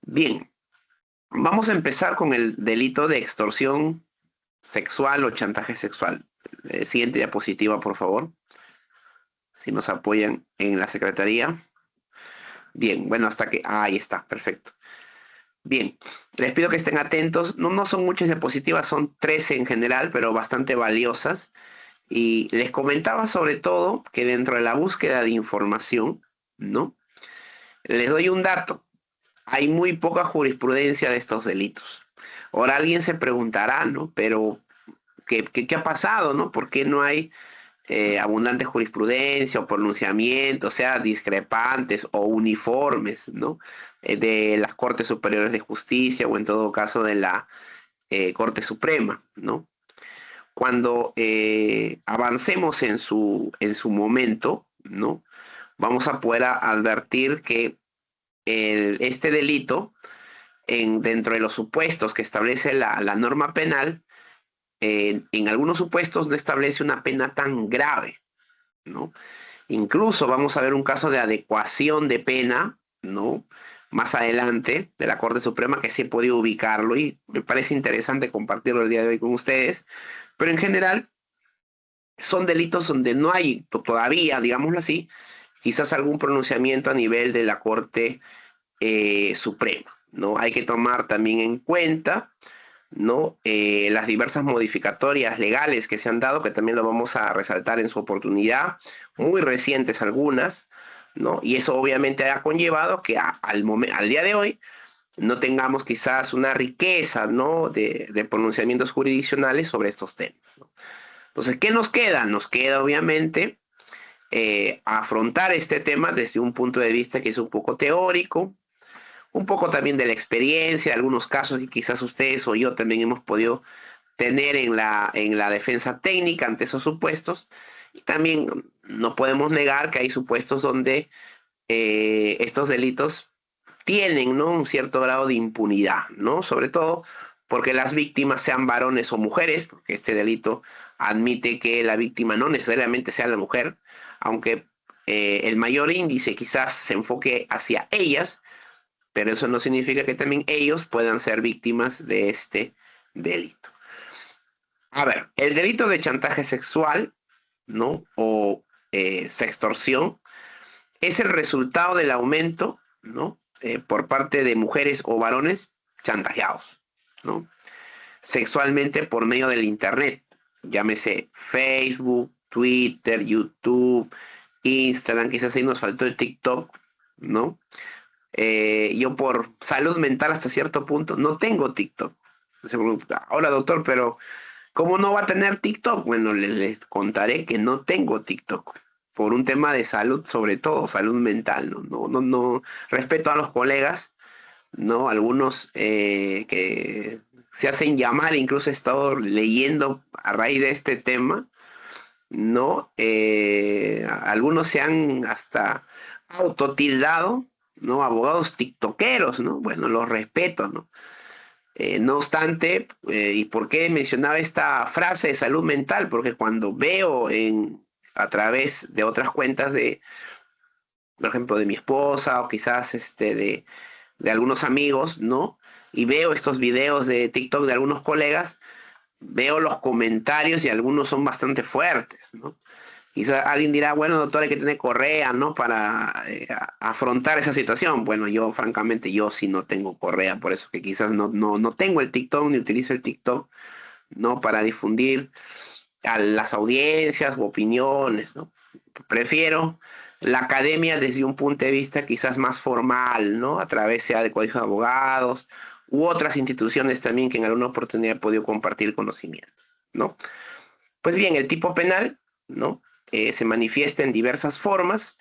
Bien, vamos a empezar con el delito de extorsión sexual o chantaje sexual. Siguiente diapositiva, por favor. Si nos apoyan en la secretaría. Bien, bueno, hasta que... ahí está, perfecto. Bien, les pido que estén atentos. No son muchas diapositivas, son 13 en general, pero bastante valiosas. Y les comentaba sobre todo que dentro de la búsqueda de información, ¿no? Les doy un dato. Hay muy poca jurisprudencia de estos delitos. Ahora alguien se preguntará, ¿no? Pero, ¿qué ha pasado, no? ¿Por qué no hay abundante jurisprudencia o pronunciamientos, o sea, discrepantes o uniformes, ¿no? De las Cortes Superiores de Justicia o en todo caso de la Corte Suprema, ¿no? Cuando avancemos en su momento, ¿no? Vamos a poder advertir que este delito, dentro de los supuestos que establece la norma penal, en algunos supuestos no establece una pena tan grave, ¿no? Incluso vamos a ver un caso de adecuación de pena, ¿no? Más adelante de la Corte Suprema que sí he podido ubicarlo y me parece interesante compartirlo el día de hoy con ustedes, pero en general son delitos donde no hay todavía, digámoslo así, quizás algún pronunciamiento a nivel de la Corte Suprema, ¿no? Hay que tomar también en cuenta, ¿no? Las diversas modificatorias legales que se han dado, que también lo vamos a resaltar en su oportunidad, muy recientes algunas, ¿no? Y eso obviamente ha conllevado que al día de hoy no tengamos quizás una riqueza, ¿no? de pronunciamientos jurisdiccionales sobre estos temas, ¿no? Entonces, ¿qué nos queda? Nos queda obviamente afrontar este tema desde un punto de vista que es un poco teórico, un poco también de la experiencia, algunos casos que quizás ustedes o yo también hemos podido tener en la defensa técnica ante esos supuestos. Y también no podemos negar que hay supuestos donde estos delitos tienen, ¿no? un cierto grado de impunidad, ¿no? Sobre todo porque las víctimas sean varones o mujeres, porque este delito admite que la víctima no necesariamente sea la mujer, aunque el mayor índice quizás se enfoque hacia ellas, pero eso no significa que también ellos puedan ser víctimas de este delito. A ver, el delito de chantaje sexual, ¿no? O sextorsión es el resultado del aumento, ¿no? Por parte de mujeres o varones chantajeados, ¿no? Sexualmente por medio del Internet, llámese Facebook, Twitter, YouTube, Instagram, quizás ahí nos faltó el TikTok, ¿no? Yo por salud mental hasta cierto punto no tengo TikTok. Hola doctor, pero ¿cómo no va a tener TikTok? Bueno, les contaré que no tengo TikTok por un tema de salud, sobre todo salud mental, ¿no? No, respeto a los colegas, ¿no? Algunos que se hacen llamar, incluso he estado leyendo a raíz de este tema, ¿no? Algunos se han hasta autotildado, ¿no? Abogados tiktokeros, ¿no? Bueno, los respeto, ¿no? No obstante, ¿y por qué mencionaba esta frase de salud mental? Porque cuando veo a través de otras cuentas por ejemplo, de mi esposa o quizás de algunos amigos, ¿no? Y veo estos videos de TikTok de algunos colegas, veo los comentarios y algunos son bastante fuertes, ¿no? Quizás alguien dirá, bueno, doctor, hay que tener correa, ¿no? Para afrontar esa situación. Bueno, yo, francamente, yo sí no tengo correa, por eso que quizás no tengo el TikTok ni utilizo el TikTok, ¿no? Para difundir a las audiencias u opiniones, ¿no? Prefiero la academia desde un punto de vista quizás más formal, ¿no? A través sea de colegio de abogados u otras instituciones también que en alguna oportunidad he podido compartir conocimiento, ¿no? Pues bien, el tipo penal, ¿no? Se manifiesta en diversas formas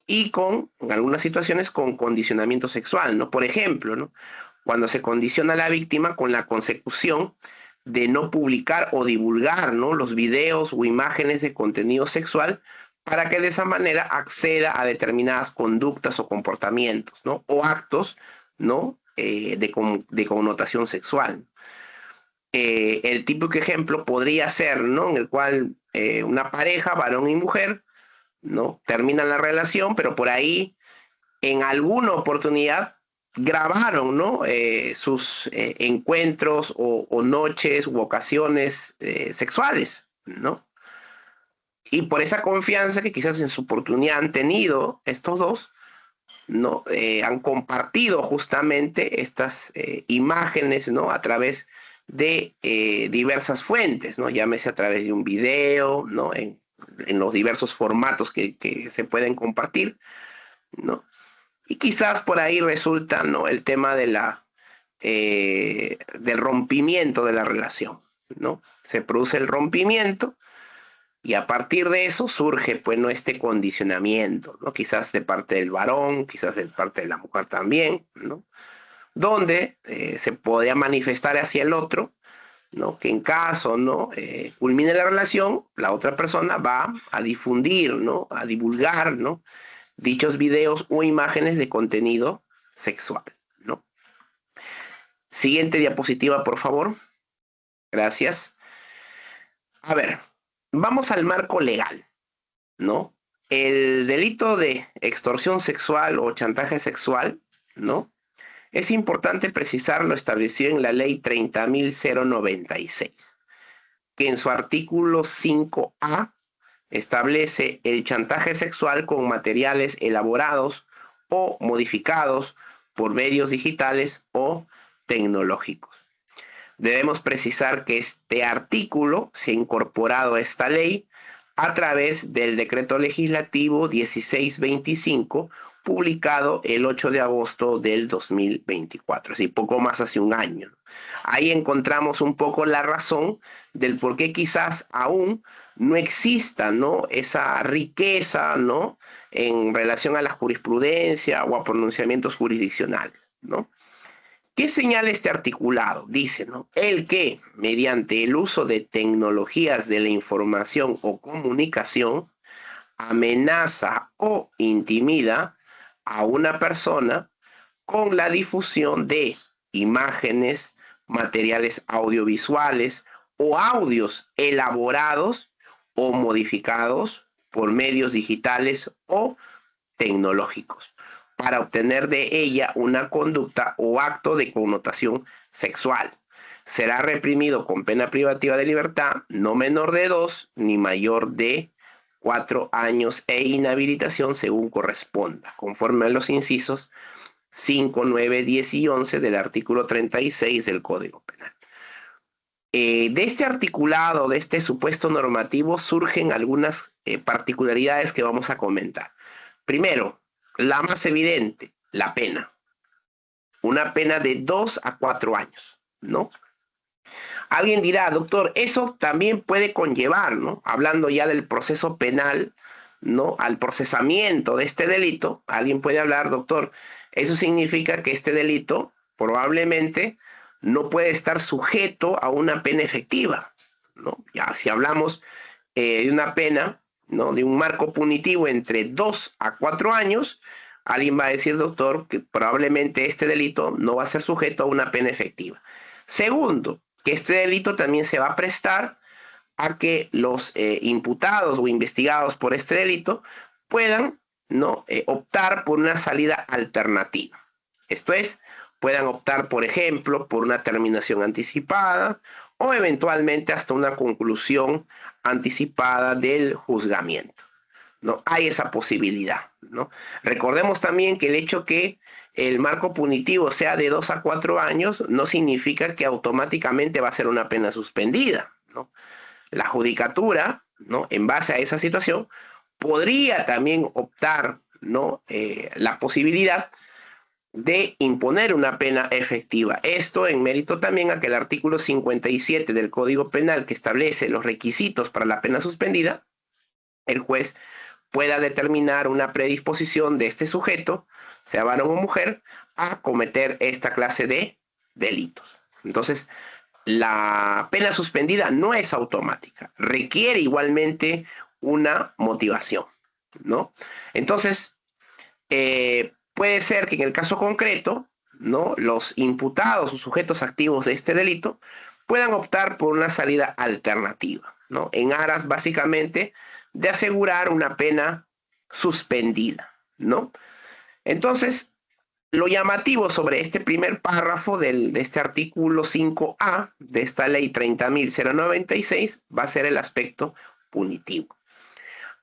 y en algunas situaciones con condicionamiento sexual, ¿no? Por ejemplo, ¿no? Cuando se condiciona a la víctima con la consecución de no publicar o divulgar, ¿no? los videos o imágenes de contenido sexual para que de esa manera acceda a determinadas conductas o comportamientos, ¿no? O actos, ¿no? De connotación sexual. El típico ejemplo podría ser, ¿no? En el cual una pareja, varón y mujer, ¿no? Terminan la relación, pero por ahí, en alguna oportunidad, grabaron, ¿no? Sus encuentros o noches u ocasiones sexuales, ¿no? Y por esa confianza que quizás en su oportunidad han tenido estos dos, ¿no? Han compartido justamente estas imágenes, ¿no? A través de diversas fuentes, ¿no? Llámese a través de un video, ¿no? En los diversos formatos que se pueden compartir, ¿no? Y quizás por ahí resulta, ¿no? El tema de del rompimiento de la relación, ¿no? Se produce el rompimiento y a partir de eso surge, pues, ¿no? Este condicionamiento, ¿no? Quizás de parte del varón, quizás de parte de la mujer también, ¿no? Donde se podría manifestar hacia el otro, ¿no? Que en caso, ¿no? Culmine la relación, la otra persona va a difundir, ¿no? A divulgar, ¿no? Dichos videos o imágenes de contenido sexual, ¿no? Siguiente diapositiva, por favor. Gracias. A ver, vamos al marco legal, ¿no? El delito de extorsión sexual o chantaje sexual, ¿no? Es importante precisar lo establecido en la ley 30.096, que en su artículo 5A establece el chantaje sexual con materiales elaborados o modificados por medios digitales o tecnológicos. Debemos precisar que este artículo se ha incorporado a esta ley a través del decreto legislativo 1625, publicado el 8 de agosto del 2024, así poco más hace un año. Ahí encontramos un poco la razón del por qué quizás aún no exista, ¿no? Esa riqueza, ¿no? En relación a la jurisprudencia o a pronunciamientos jurisdiccionales, ¿no? ¿Qué señala este articulado? Dice, ¿no? El que, mediante el uso de tecnologías de la información o comunicación, amenaza o intimida a una persona con la difusión de imágenes, materiales audiovisuales o audios elaborados o modificados por medios digitales o tecnológicos, para obtener de ella una conducta o acto de connotación sexual. Será reprimido con pena privativa de libertad, no menor de 2 ni mayor de 4 años e inhabilitación según corresponda, conforme a los incisos 5, 9, 10 y 11 del artículo 36 del Código Penal. De este articulado, de este supuesto normativo, surgen algunas particularidades que vamos a comentar. Primero, la más evidente, la pena. Una pena de 2 a 4 años, ¿no? Alguien dirá, doctor, eso también puede conllevar, ¿no? Hablando ya del proceso penal, ¿no? Al procesamiento de este delito, alguien puede hablar, doctor, eso significa que este delito probablemente no puede estar sujeto a una pena efectiva, ¿no? Ya si hablamos de una pena, ¿no? De un marco punitivo entre 2 a 4 años, alguien va a decir, doctor, que probablemente este delito no va a ser sujeto a una pena efectiva. Segundo, que este delito también se va a prestar a que los imputados o investigados por este delito puedan, ¿no? Optar por una salida alternativa. Esto es, puedan optar, por ejemplo, por una terminación anticipada o eventualmente hasta una conclusión anticipada del juzgamiento, ¿no? Hay esa posibilidad, ¿no? Recordemos también que el hecho que el marco punitivo sea de 2 a 4 años no significa que automáticamente va a ser una pena suspendida, ¿no? La judicatura, ¿no? En base a esa situación, podría también optar, ¿no? La posibilidad de imponer una pena efectiva. Esto en mérito también a que el artículo 57 del Código Penal, que establece los requisitos para la pena suspendida, el juez pueda determinar una predisposición de este sujeto, sea varón o mujer, a cometer esta clase de delitos. Entonces, la pena suspendida no es automática, requiere igualmente una motivación, ¿no? Entonces, puede ser que en el caso concreto, ¿no? Los imputados o sujetos activos de este delito puedan optar por una salida alternativa, ¿no? En aras básicamente de asegurar una pena suspendida, ¿no? Entonces, Lo llamativo sobre este primer párrafo de este artículo 5A de esta ley 30.096 va a ser el aspecto punitivo.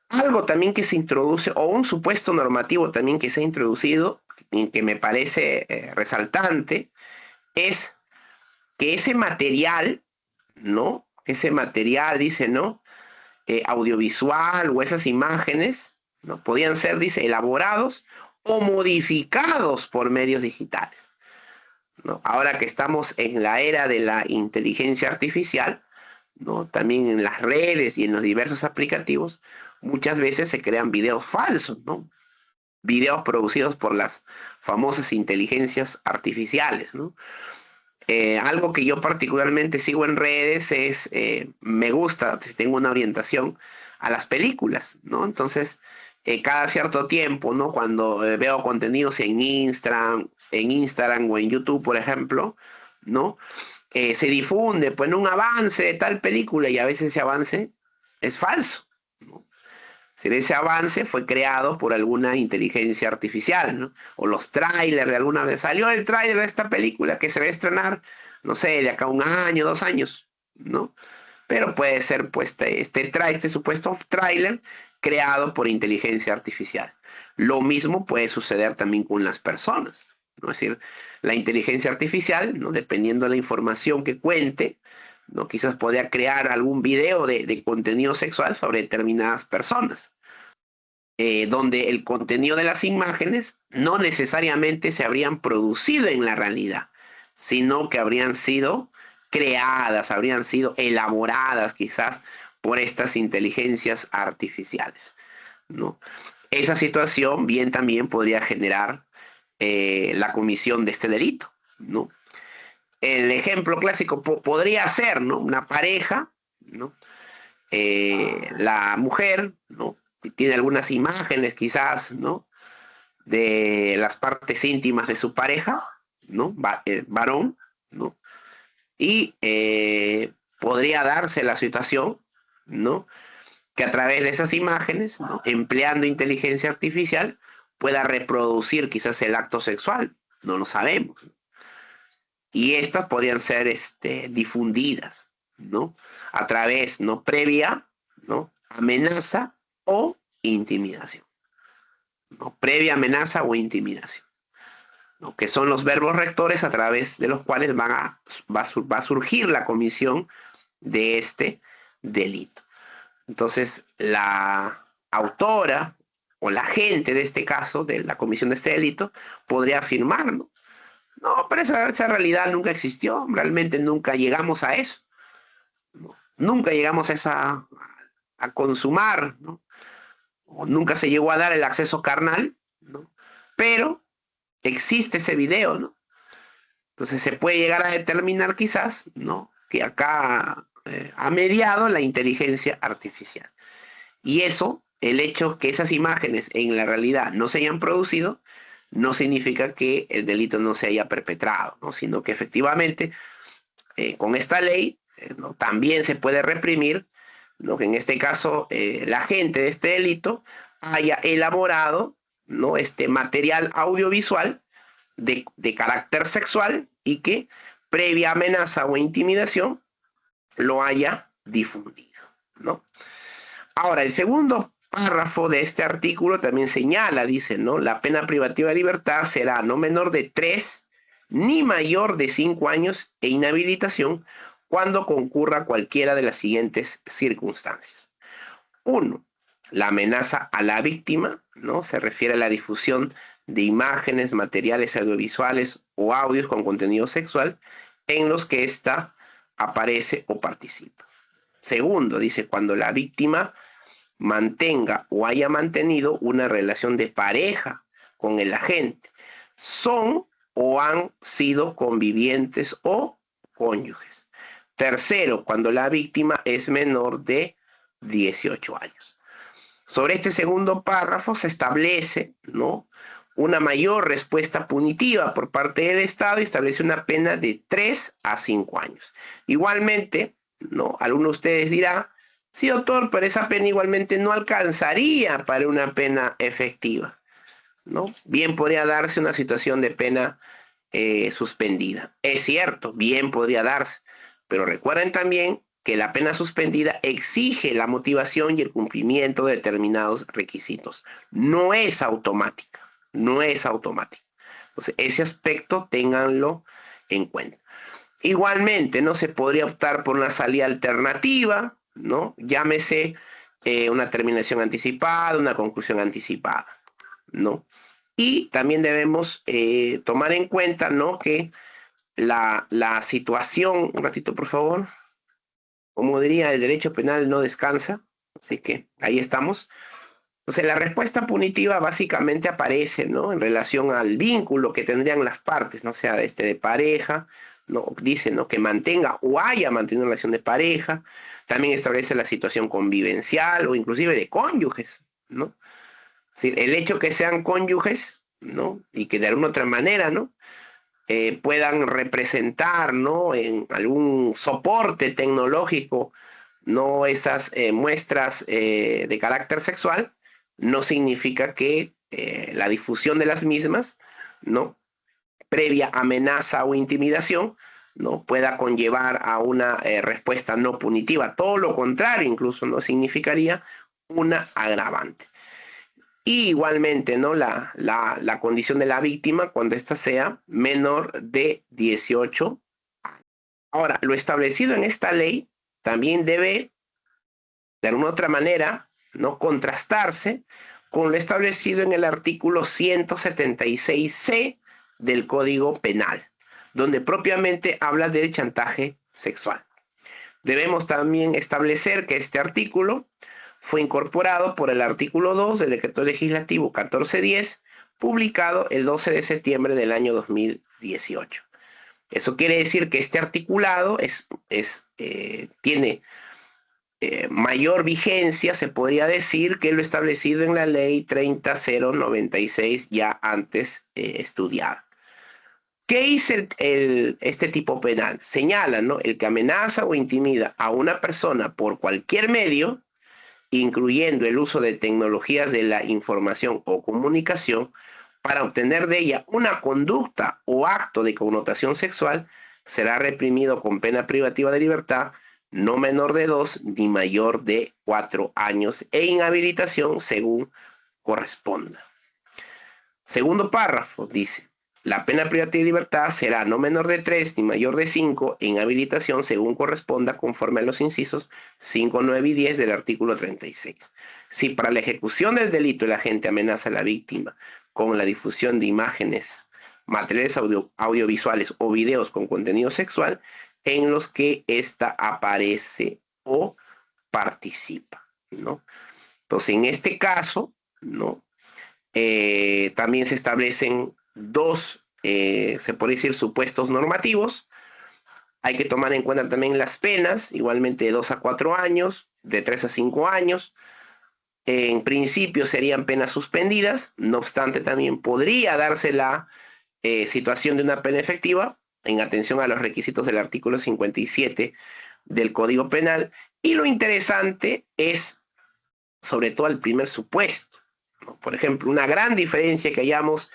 Algo también que se introduce, o un supuesto normativo también que se ha introducido, y que me parece resaltante, es que ese material, ¿no? Ese material, dice, ¿no? Audiovisual o esas imágenes, ¿no? Podían ser, dice, elaborados o modificados por medios digitales, ¿no? Ahora que estamos en la era de la inteligencia artificial, ¿no? También en las redes y en los diversos aplicativos, muchas veces se crean videos falsos, ¿no? Videos producidos por las famosas inteligencias artificiales, ¿no? Algo que yo particularmente sigo en redes es, me gusta, tengo una orientación a las películas, ¿no? Entonces, cada cierto tiempo, ¿no? Cuando veo contenidos en Instagram o en YouTube, por ejemplo, ¿no? Se difunde, pues, un avance de tal película y a veces ese avance es falso, ¿no? Si ese avance fue creado por alguna inteligencia artificial, ¿no? O los trailers de alguna vez. Salió el tráiler de esta película que se va a estrenar, no sé, de acá a 1 año, 2 años, ¿no? Pero puede ser, pues, este supuesto tráiler creado por inteligencia artificial. Lo mismo puede suceder también con las personas, ¿no? Es decir, la inteligencia artificial, ¿no? Dependiendo de la información que cuente, ¿no? Quizás podría crear algún video de contenido sexual sobre determinadas personas, donde el contenido de las imágenes no necesariamente se habrían producido en la realidad, sino que habrían sido creadas, habrían sido elaboradas quizás por estas inteligencias artificiales, ¿no? Esa situación bien también podría generar la comisión de este delito, ¿no? El ejemplo clásico podría ser, ¿no? Una pareja, ¿no? La mujer, ¿no? Tiene algunas imágenes quizás, ¿no? De las partes íntimas de su pareja, ¿no? Varón, ¿no? Y podría darse la situación, ¿no? Que a través de esas imágenes, ¿no? Empleando inteligencia artificial, pueda reproducir quizás el acto sexual, no lo sabemos. Y estas podrían ser difundidas, ¿no? A través, ¿no? Previa, ¿no? Amenaza o intimidación, ¿no? Previa amenaza o intimidación, ¿no? Que son los verbos rectores a través de los cuales va a surgir la comisión de este delito. Entonces, la autora o la agente de este caso, de la comisión de este delito, podría afirmar, ¿no? No, pero esa realidad nunca existió, realmente nunca llegamos a eso, ¿no? Nunca llegamos a consumar, ¿no? O nunca se llegó a dar el acceso carnal, ¿no? Pero existe ese video, ¿no? Entonces se puede llegar a determinar quizás, ¿no? Que acá ha mediado la inteligencia artificial. Y eso, el hecho que esas imágenes en la realidad no se hayan producido, no significa que el delito no se haya perpetrado, ¿no? Sino que efectivamente con esta ley ¿no? También se puede reprimir, ¿no? Que en este caso la agente de este delito haya elaborado, ¿no? Este material audiovisual de carácter sexual y que previa amenaza o intimidación lo haya difundido, ¿no? Ahora, el segundo párrafo de este artículo también señala, dice, ¿no? La pena privativa de libertad será no menor de 3 ni mayor de 5 años e inhabilitación cuando concurra cualquiera de las siguientes circunstancias. 1. La amenaza a la víctima, ¿no? Se refiere a la difusión de imágenes, materiales audiovisuales o audios con contenido sexual en los que ésta aparece o participa. Segundo, dice, cuando la víctima mantenga o haya mantenido una relación de pareja con el agente, son o han sido convivientes o cónyuges. Tercero, cuando la víctima es menor de 18 años. Sobre este segundo párrafo se establece, ¿no? Una mayor respuesta punitiva por parte del Estado y establece una pena de 3 a 5 años. Igualmente, ¿no? Alguno de ustedes dirá, sí, doctor, pero esa pena igualmente no alcanzaría para una pena efectiva. ¿no? Bien podría darse una situación de pena suspendida. Es cierto, bien podría darse, pero recuerden también que la pena suspendida exige la motivación y el cumplimiento de determinados requisitos. No es automática, no es automática. Entonces, ese aspecto ténganlo en cuenta. Igualmente, ¿no? Se podría optar por una salida alternativa, ¿no? Llámese una terminación anticipada, una conclusión anticipada, ¿no? Y también debemos tomar en cuenta, ¿no? Que la situación, un ratito por favor, como diría, el derecho penal no descansa, así que ahí estamos. Entonces, la respuesta punitiva básicamente aparece, ¿no? En relación al vínculo que tendrían las partes, ¿no? O sea, de pareja, ¿no? Dice, ¿no? Que mantenga o haya mantenido una relación de pareja. También establece la situación convivencial o inclusive de cónyuges, ¿no? Es decir, el hecho que sean cónyuges, ¿no? Y que de alguna otra manera, ¿no? Puedan representar, ¿no? En algún soporte tecnológico, ¿no? Esas muestras de carácter sexual, no significa que la difusión de las mismas, ¿no? Previa amenaza o intimidación, ¿no? Pueda conllevar a una respuesta no punitiva. Todo lo contrario, incluso, no significaría una agravante. Y igualmente, ¿no? La condición de la víctima cuando ésta sea menor de 18 años. Ahora, lo establecido en esta ley también debe, de alguna otra manera, ¿no? Contrastarse con lo establecido en el artículo 176C del Código Penal, donde propiamente habla del chantaje sexual. Debemos también establecer que este artículo fue incorporado por el artículo 2 del Decreto Legislativo 1410, publicado el 12 de septiembre del año 2018. Eso quiere decir que este articulado tiene mayor vigencia, se podría decir, que lo establecido en la ley 30096 ya antes estudiada. ¿Qué dice este tipo penal? Señala, ¿no? El que amenaza o intimida a una persona por cualquier medio, incluyendo el uso de tecnologías de la información o comunicación, para obtener de ella una conducta o acto de connotación sexual, será reprimido con pena privativa de libertad, no menor de 2 ni mayor de 4 años, e inhabilitación según corresponda. Segundo párrafo dice: la pena privativa de libertad será no menor de 3 ni mayor de 5 e inhabilitación según corresponda conforme a los incisos 5, 9 y 10 del artículo 36. Si para la ejecución del delito el agente amenaza a la víctima con la difusión de imágenes, materiales audiovisuales o videos con contenido sexual en los que ésta aparece o participa, ¿no? Entonces, en este caso, ¿no? También se establecen dos, se puede decir, supuestos normativos. Hay que tomar en cuenta también las penas, igualmente de 2 a 4 años, de 3 a 5 años. En principio serían penas suspendidas, no obstante también podría darse la situación de una pena efectiva en atención a los requisitos del artículo 57 del Código Penal. Y lo interesante es, sobre todo, el primer supuesto. Por ejemplo, una gran diferencia que hallamos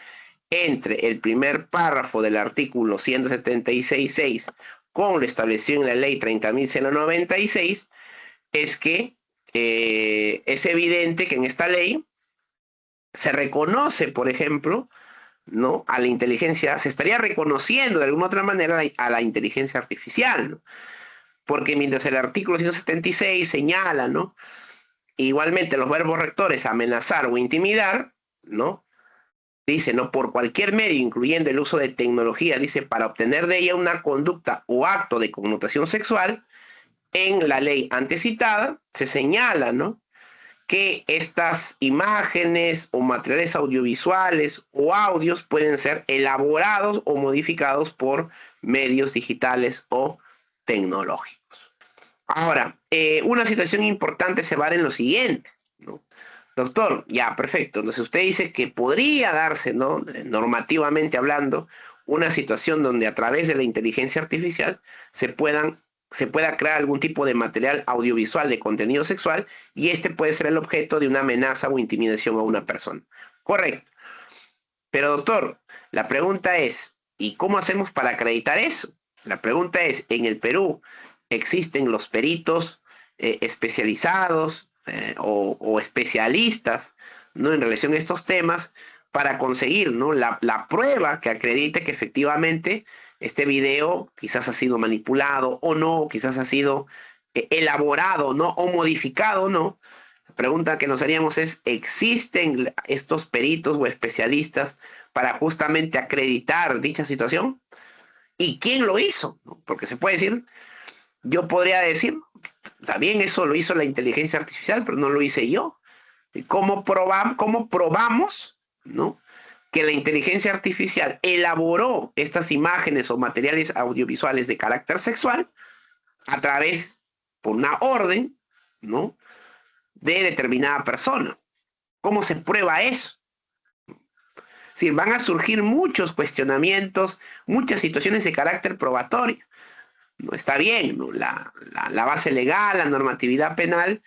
entre el primer párrafo del artículo 176.6 con lo establecido en la ley 30.096 es que es evidente que en esta ley se reconoce, por ejemplo, ¿no? A la inteligencia, se estaría reconociendo de alguna otra manera a la inteligencia artificial, ¿no? Porque mientras el artículo 176 señala, ¿no? Igualmente los verbos rectores amenazar o intimidar, ¿no? Dice, ¿no? Por cualquier medio, incluyendo el uso de tecnología, dice, para obtener de ella una conducta o acto de connotación sexual, en la ley antecitada se señala, ¿no? Que estas imágenes o materiales audiovisuales o audios pueden ser elaborados o modificados por medios digitales o tecnológicos. Ahora, una situación importante se va a dar en lo siguiente, ¿no? Doctor, ya, perfecto. Entonces usted dice que podría darse, ¿no? Normativamente hablando, una situación donde a través de la inteligencia artificial se pueda crear algún tipo de material audiovisual de contenido sexual y este puede ser el objeto de una amenaza o intimidación a una persona. Correcto. Pero doctor, la pregunta es, ¿y cómo hacemos para acreditar eso? La pregunta es, ¿en el Perú existen los peritos especializados o especialistas, ¿no?, en relación a estos temas para conseguir, ¿no?, la prueba que acredite que efectivamente este video quizás ha sido manipulado o no, quizás ha sido elaborado, ¿no?, o modificado, ¿no? La pregunta que nos haríamos es, ¿existen estos peritos o especialistas para justamente acreditar dicha situación? ¿Y quién lo hizo? ¿No? Porque se puede decir, yo podría decir, o sea, bien, eso lo hizo la inteligencia artificial, pero no lo hice yo. Cómo probamos, ¿no?, que la inteligencia artificial elaboró estas imágenes o materiales audiovisuales de carácter sexual a través, por una orden, ¿no?, de determinada persona? ¿Cómo se prueba eso? Es decir, van a surgir muchos cuestionamientos, muchas situaciones de carácter probatorio. No está bien, ¿no? La base legal, la normatividad penal,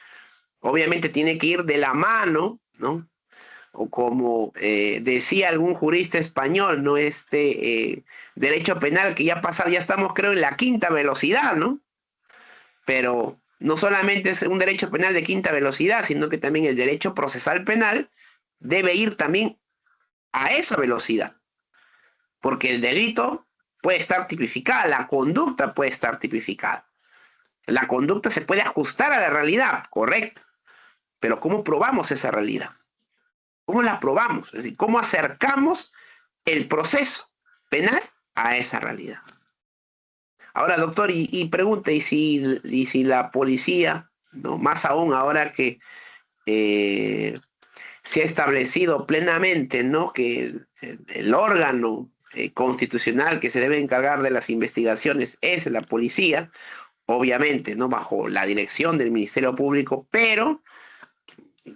obviamente tiene que ir de la mano, ¿no? O como decía algún jurista español, ¿no? Derecho penal que ya pasado, ya estamos creo en la quinta velocidad, ¿no? Pero no solamente es un derecho penal de quinta velocidad, sino que también el derecho procesal penal debe ir también a esa velocidad, porque el delito puede estar tipificado, la conducta puede estar tipificada. La conducta se puede ajustar a la realidad, correcto, pero ¿cómo probamos esa realidad? ¿Cómo la probamos? Es decir, ¿cómo acercamos el proceso penal a esa realidad? Ahora, doctor, pregunta, ¿y si la policía, ¿no?, más aún ahora que se ha establecido plenamente, ¿no?, que el órgano constitucional que se debe encargar de las investigaciones es la policía, obviamente, ¿no?, bajo la dirección del Ministerio Público, pero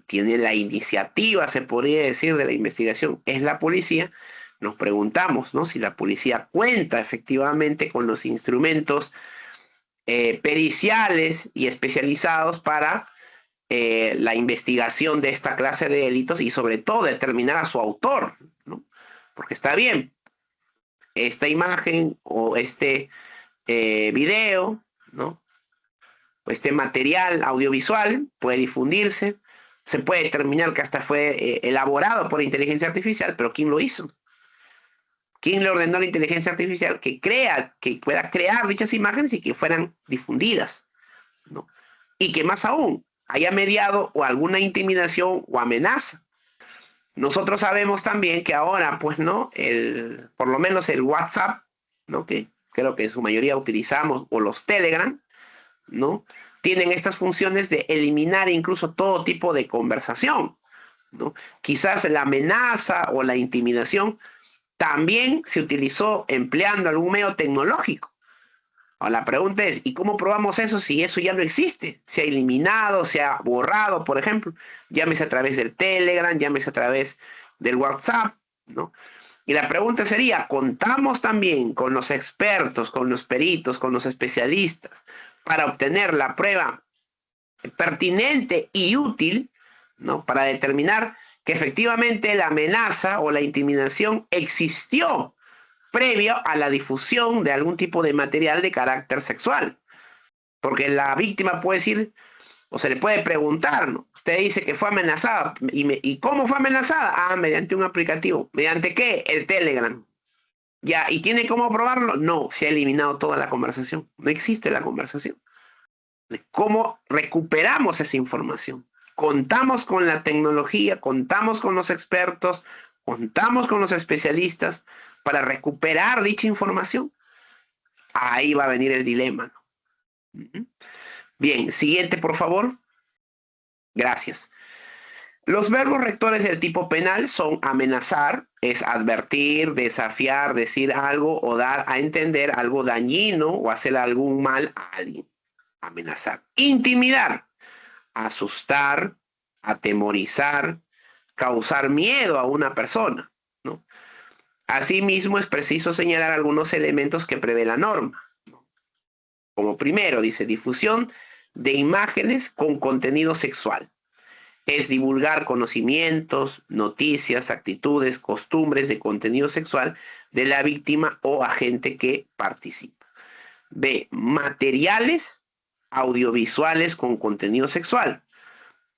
tiene la iniciativa, se podría decir, de la investigación, es la policía? Nos preguntamos, ¿no?, si la policía cuenta efectivamente con los instrumentos periciales y especializados para la investigación de esta clase de delitos y sobre todo determinar a su autor, ¿no? Porque está bien, esta imagen o este video, ¿no?, o este material audiovisual puede difundirse, se puede determinar que hasta fue elaborado por inteligencia artificial, pero ¿quién lo hizo? ¿Quién le ordenó a la inteligencia artificial que pueda crear dichas imágenes y que fueran difundidas, ¿no? Y que más aún haya mediado o alguna intimidación o amenaza. Nosotros sabemos también que ahora, pues, ¿no?, por lo menos el WhatsApp, ¿no?, que creo que en su mayoría utilizamos, o los Telegram, ¿no?, tienen estas funciones de eliminar incluso todo tipo de conversación, ¿no? Quizás la amenaza o la intimidación también se utilizó empleando algún medio tecnológico. Ahora, la pregunta es, ¿y cómo probamos eso si eso ya no existe? Se ha eliminado, se ha borrado, por ejemplo, llámese a través del Telegram, llámese a través del WhatsApp, ¿no? Y la pregunta sería, ¿contamos también con los expertos, con los peritos, con los especialistas para obtener la prueba pertinente y útil, ¿no?, para determinar que efectivamente la amenaza o la intimidación existió previo a la difusión de algún tipo de material de carácter sexual? Porque la víctima puede decir, o se le puede preguntar, ¿no? Usted dice que fue amenazada. ¿Y cómo fue amenazada? Ah, mediante un aplicativo. ¿Mediante qué? El Telegram. Ya, ¿y tiene cómo probarlo? No, se ha eliminado toda la conversación. No existe la conversación. ¿Cómo recuperamos esa información? Contamos con la tecnología, contamos con los expertos, contamos con los especialistas para recuperar dicha información. Ahí va a venir el dilema, ¿no? Bien, siguiente, por favor. Gracias. Los verbos rectores del tipo penal son amenazar, es advertir, desafiar, decir algo o dar a entender algo dañino o hacer algún mal a alguien. Amenazar. Intimidar, asustar, atemorizar, causar miedo a una persona, ¿no? Asimismo, es preciso señalar algunos elementos que prevé la norma, ¿no? Como primero, dice, difusión de imágenes con contenido sexual. es divulgar conocimientos, noticias, actitudes, costumbres de contenido sexual de la víctima o agente que participa. B, materiales audiovisuales con contenido sexual.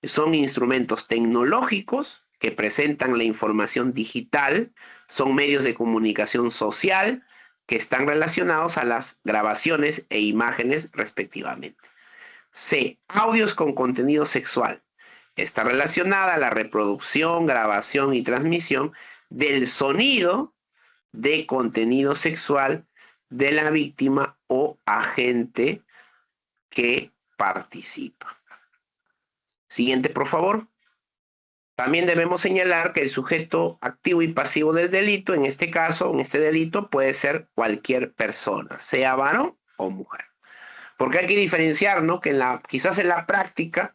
Son instrumentos tecnológicos que presentan la información digital, son medios de comunicación social que están relacionados a las grabaciones e imágenes respectivamente. C, audios con contenido sexual. Está relacionada a la reproducción, grabación y transmisión del sonido de contenido sexual de la víctima o agente que participa. Siguiente, por favor. También debemos señalar que el sujeto activo y pasivo del delito, en este caso, en este delito, puede ser cualquier persona, sea varón o mujer. Porque hay que diferenciar, ¿no? Que quizás en la práctica,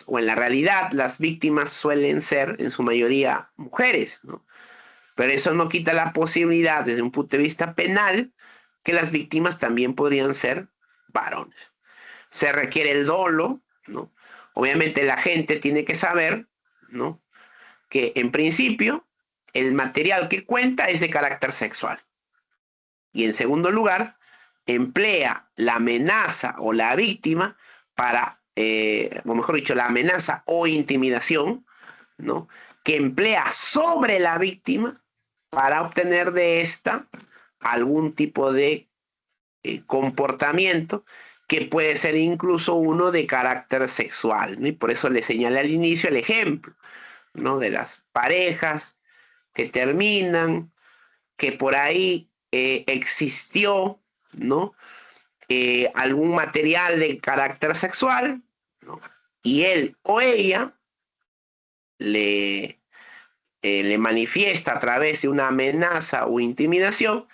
o en la realidad, las víctimas suelen ser, en su mayoría, mujeres, ¿no? Pero eso no quita la posibilidad, desde un punto de vista penal, que las víctimas también podrían ser varones. Se requiere el dolo, ¿no? Obviamente la gente tiene que saber, ¿no?, que en principio el material que cuenta es de carácter sexual. Y en segundo lugar, emplea la amenaza o la víctima para, o mejor dicho, la amenaza o intimidación, ¿no?, que emplea sobre la víctima para obtener de esta algún tipo de comportamiento que puede ser incluso uno de carácter sexual, ¿no? Y por eso le señalé al inicio el ejemplo, ¿no?, de las parejas que terminan, que por ahí existió, ¿no?, algún material de carácter sexual, ¿no?, y él o ella le manifiesta a través de una amenaza o intimidación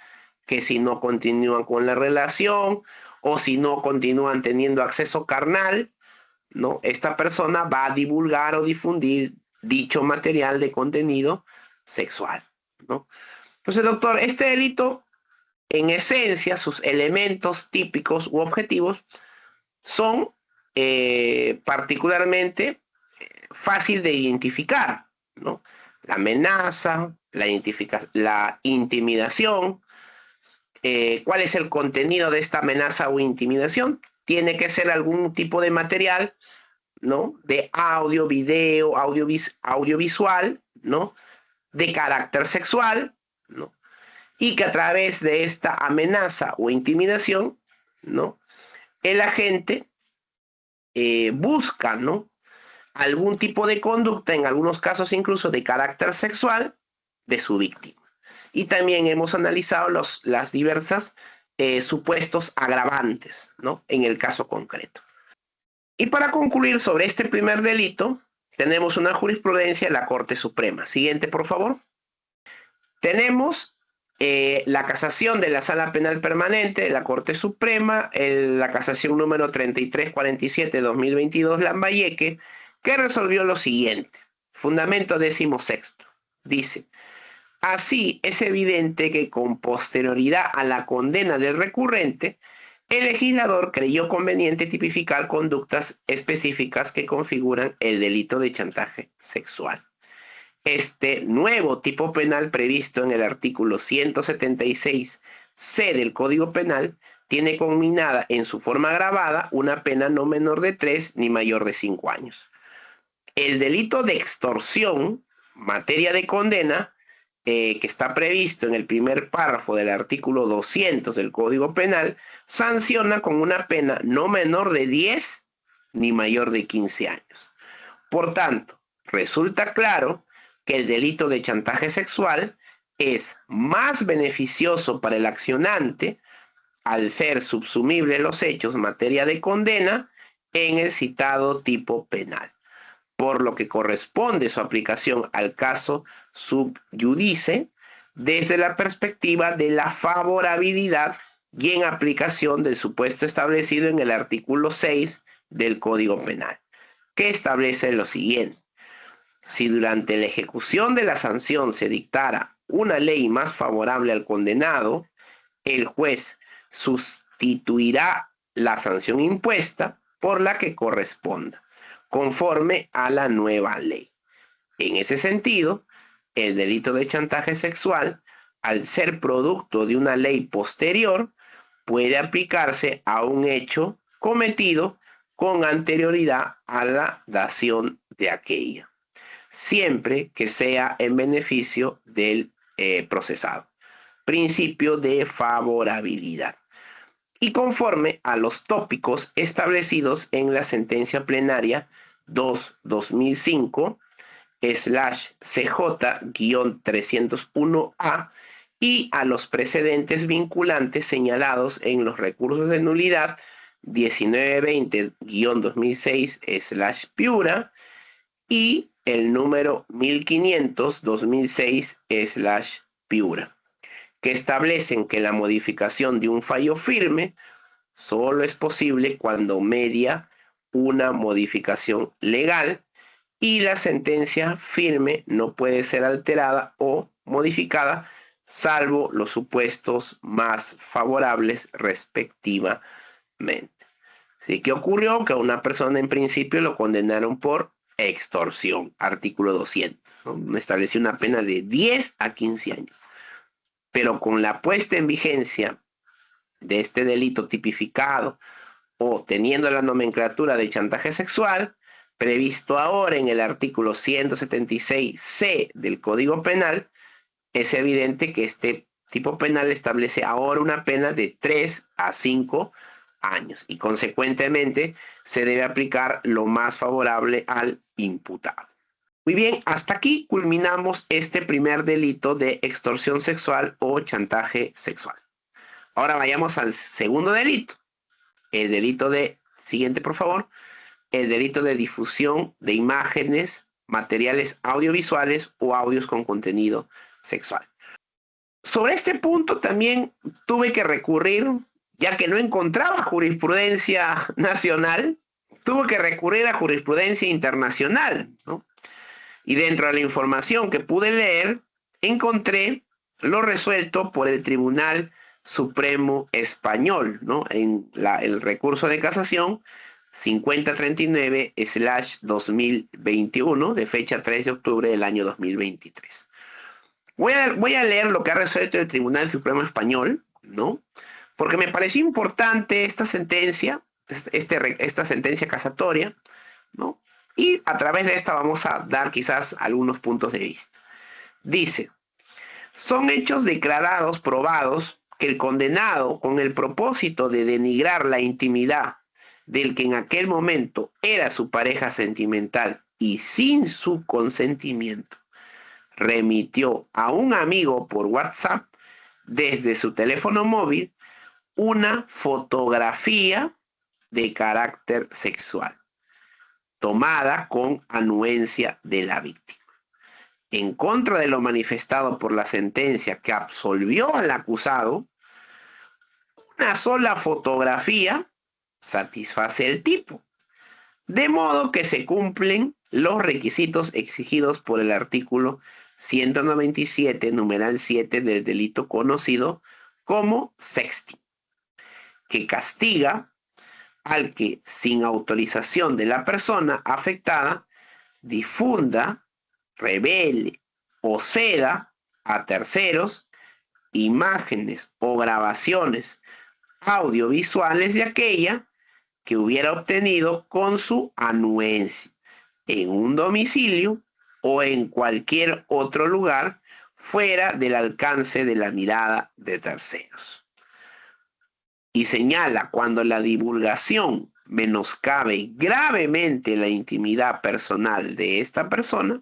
que si no continúan con la relación o si no continúan teniendo acceso carnal, ¿no?, esta persona va a divulgar o difundir dicho material de contenido sexual, ¿no? Entonces, doctor, este delito, en esencia, sus elementos típicos u objetivos son particularmente fácil de identificar, ¿no? La amenaza, la intimidación. ¿Cuál es el contenido de esta amenaza o intimidación? Tiene que ser algún tipo de material, ¿no?, de audio, video, audiovisual, ¿no?, de carácter sexual, ¿no?, y que a través de esta amenaza o intimidación, ¿no?, el agente busca, ¿no?, algún tipo de conducta, en algunos casos incluso de carácter sexual, de su víctima. Y también hemos analizado las diversas supuestos agravantes, ¿no?, en el caso concreto. Y para concluir sobre este primer delito, tenemos una jurisprudencia de la Corte Suprema. Siguiente, por favor. Tenemos la casación de la Sala Penal Permanente de la Corte Suprema, la casación número 3347-2022 Lambayeque, que resolvió lo siguiente. Fundamento 16º. Dice: así es evidente que con posterioridad a la condena del recurrente, el legislador creyó conveniente tipificar conductas específicas que configuran el delito de chantaje sexual. Este nuevo tipo penal previsto en el artículo 176C del Código Penal tiene conminada en su forma agravada una pena no menor de 3 ni mayor de 5 años. El delito de extorsión, materia de condena, que está previsto en el primer párrafo del artículo 200 del Código Penal, sanciona con una pena no menor de 10 ni mayor de 15 años. Por tanto, resulta claro que el delito de chantaje sexual es más beneficioso para el accionante al ser subsumible los hechos materia de condena en el citado tipo penal, por lo que corresponde su aplicación al caso sub iudice desde la perspectiva de la favorabilidad y en aplicación del supuesto establecido en el artículo 6 del Código Penal, que establece lo siguiente: si durante la ejecución de la sanción se dictara una ley más favorable al condenado, el juez sustituirá la sanción impuesta por la que corresponda, conforme a la nueva ley. En ese sentido, el delito de chantaje sexual, al ser producto de una ley posterior, puede aplicarse a un hecho cometido con anterioridad a la dación de aquella, siempre que sea en beneficio del procesado. Principio de favorabilidad. Y conforme a los tópicos establecidos en la sentencia plenaria 2-2005/CJ-301A y a los precedentes vinculantes señalados en los recursos de nulidad 1920-2006/Piura y el número 1500-2006/Piura, que establecen que la modificación de un fallo firme solo es posible cuando media una modificación legal y la sentencia firme no puede ser alterada o modificada salvo los supuestos más favorables respectivamente. Así que ocurrió que a una persona en principio lo condenaron por extorsión, artículo 200, ¿no? Estableció una pena de 10 a 15 años. Pero con la puesta en vigencia de este delito tipificado o teniendo la nomenclatura de chantaje sexual, previsto ahora en el artículo 176C del Código Penal, es evidente que este tipo penal establece ahora una pena de 3 a 5 años y consecuentemente se debe aplicar lo más favorable al imputado. Muy bien, hasta aquí culminamos este primer delito de extorsión sexual o chantaje sexual. Ahora vayamos al segundo delito. El delito de, siguiente por favor, el delito de difusión de imágenes, materiales audiovisuales o audios con contenido sexual. Sobre este punto también tuve que recurrir, ya que no encontraba jurisprudencia nacional, tuve que recurrir a jurisprudencia internacional, ¿no? Y dentro de la información que pude leer, encontré lo resuelto por el Tribunal Supremo Español, ¿no? En el recurso de casación 5039/2021, de fecha 3 de octubre del año 2023. Voy a leer lo que ha resuelto el Tribunal Supremo Español, ¿no? Porque me pareció importante esta sentencia, esta sentencia casatoria, ¿no? Y a través de esta vamos a dar quizás algunos puntos de vista. Dice, son hechos declarados, probados, que el condenado, con el propósito de denigrar la intimidad del que en aquel momento era su pareja sentimental y sin su consentimiento, remitió a un amigo por WhatsApp desde su teléfono móvil una fotografía de carácter sexual, tomada con anuencia de la víctima. En contra de lo manifestado por la sentencia que absolvió al acusado, una sola fotografía satisface el tipo, de modo que se cumplen los requisitos exigidos por el artículo 197, numeral 7 del delito conocido como sexting, que castiga al que, sin autorización de la persona afectada, difunda, revele o ceda a terceros imágenes o grabaciones audiovisuales de aquella que hubiera obtenido con su anuencia en un domicilio o en cualquier otro lugar fuera del alcance de la mirada de terceros. Y señala cuando la divulgación menoscabe gravemente la intimidad personal de esta persona,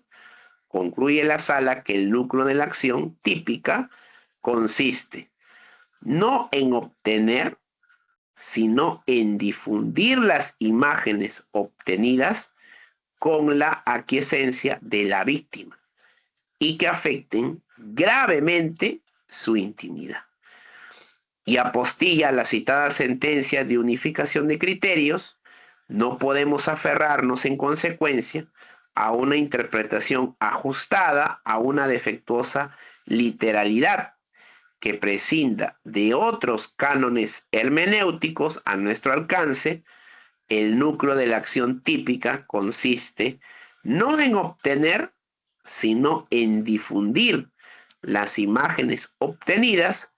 concluye la sala que el núcleo de la acción típica consiste no en obtener, sino en difundir las imágenes obtenidas con la aquiescencia de la víctima y que afecten gravemente su intimidad. Y apostilla la citada sentencia de unificación de criterios, no podemos aferrarnos en consecuencia a una interpretación ajustada a una defectuosa literalidad que prescinda de otros cánones hermenéuticos a nuestro alcance el núcleo de la acción típica consiste no en obtener, sino en difundir las imágenes obtenidas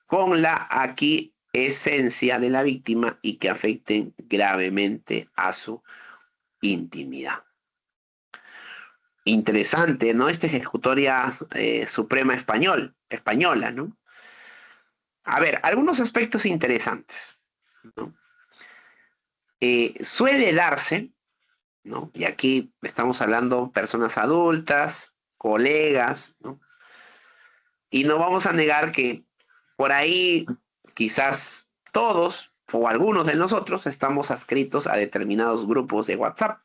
con la aquiescencia de la víctima y que afecten gravemente a su intimidad. Interesante, ¿no? Esta ejecutoria suprema española, ¿no? A ver, algunos aspectos interesantes, ¿no? Suele darse, ¿no? Y aquí estamos hablando personas adultas, colegas, ¿no? Y no vamos a negar que por ahí quizás todos o algunos de nosotros estamos adscritos a determinados grupos de WhatsApp.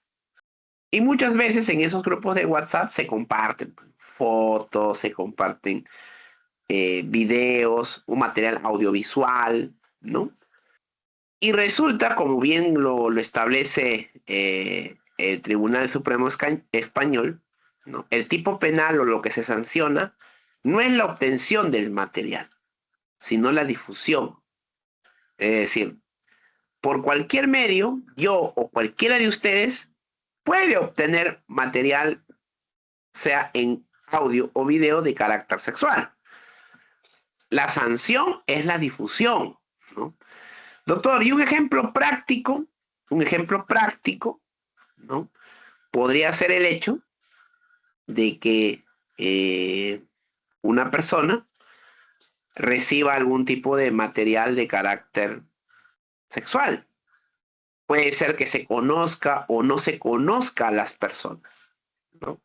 Y muchas veces en esos grupos de WhatsApp se comparten fotos, se comparten videos, un material audiovisual, ¿no? Y resulta, como bien lo establece el Tribunal Supremo Español, ¿no? El tipo penal o lo que se sanciona no es la obtención del material, sino la difusión. Es decir, por cualquier medio, yo o cualquiera de ustedes puede obtener material, sea en audio o video de carácter sexual. La sanción es la difusión, ¿no? Doctor, y un ejemplo práctico, ¿no? Podría ser el hecho de que una persona reciba algún tipo de material de carácter sexual. Puede ser que se conozca o no se conozca a las personas, ¿no?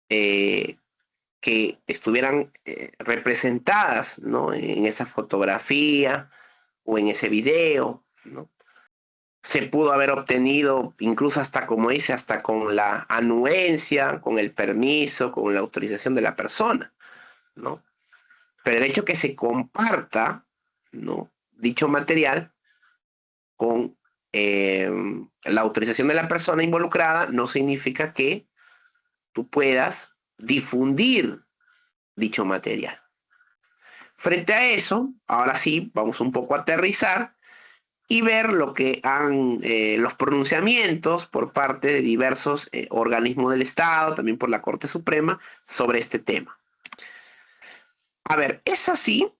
Que estuvieran representadas, ¿no? En esa fotografía o en ese video, ¿no? Se pudo haber obtenido, incluso hasta, como dice, hasta con la anuencia, con el permiso, con la autorización de la persona, ¿no? Pero el hecho que se comparta, ¿no? Dicho material con la autorización de la persona involucrada no significa que tú puedas difundir dicho material. Frente a eso, ahora sí, vamos un poco a aterrizar y ver lo que han los pronunciamientos por parte de diversos organismos del Estado, también por la Corte Suprema, sobre este tema. A ver, es así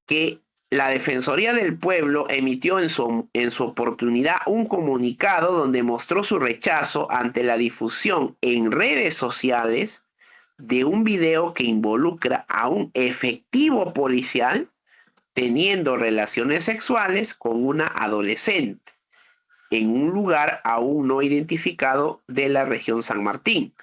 que la Defensoría del Pueblo emitió en su oportunidad un comunicado donde mostró su rechazo ante la difusión en redes sociales de un video que involucra a un efectivo policial teniendo relaciones sexuales con una adolescente en un lugar aún no identificado de la región San Martín,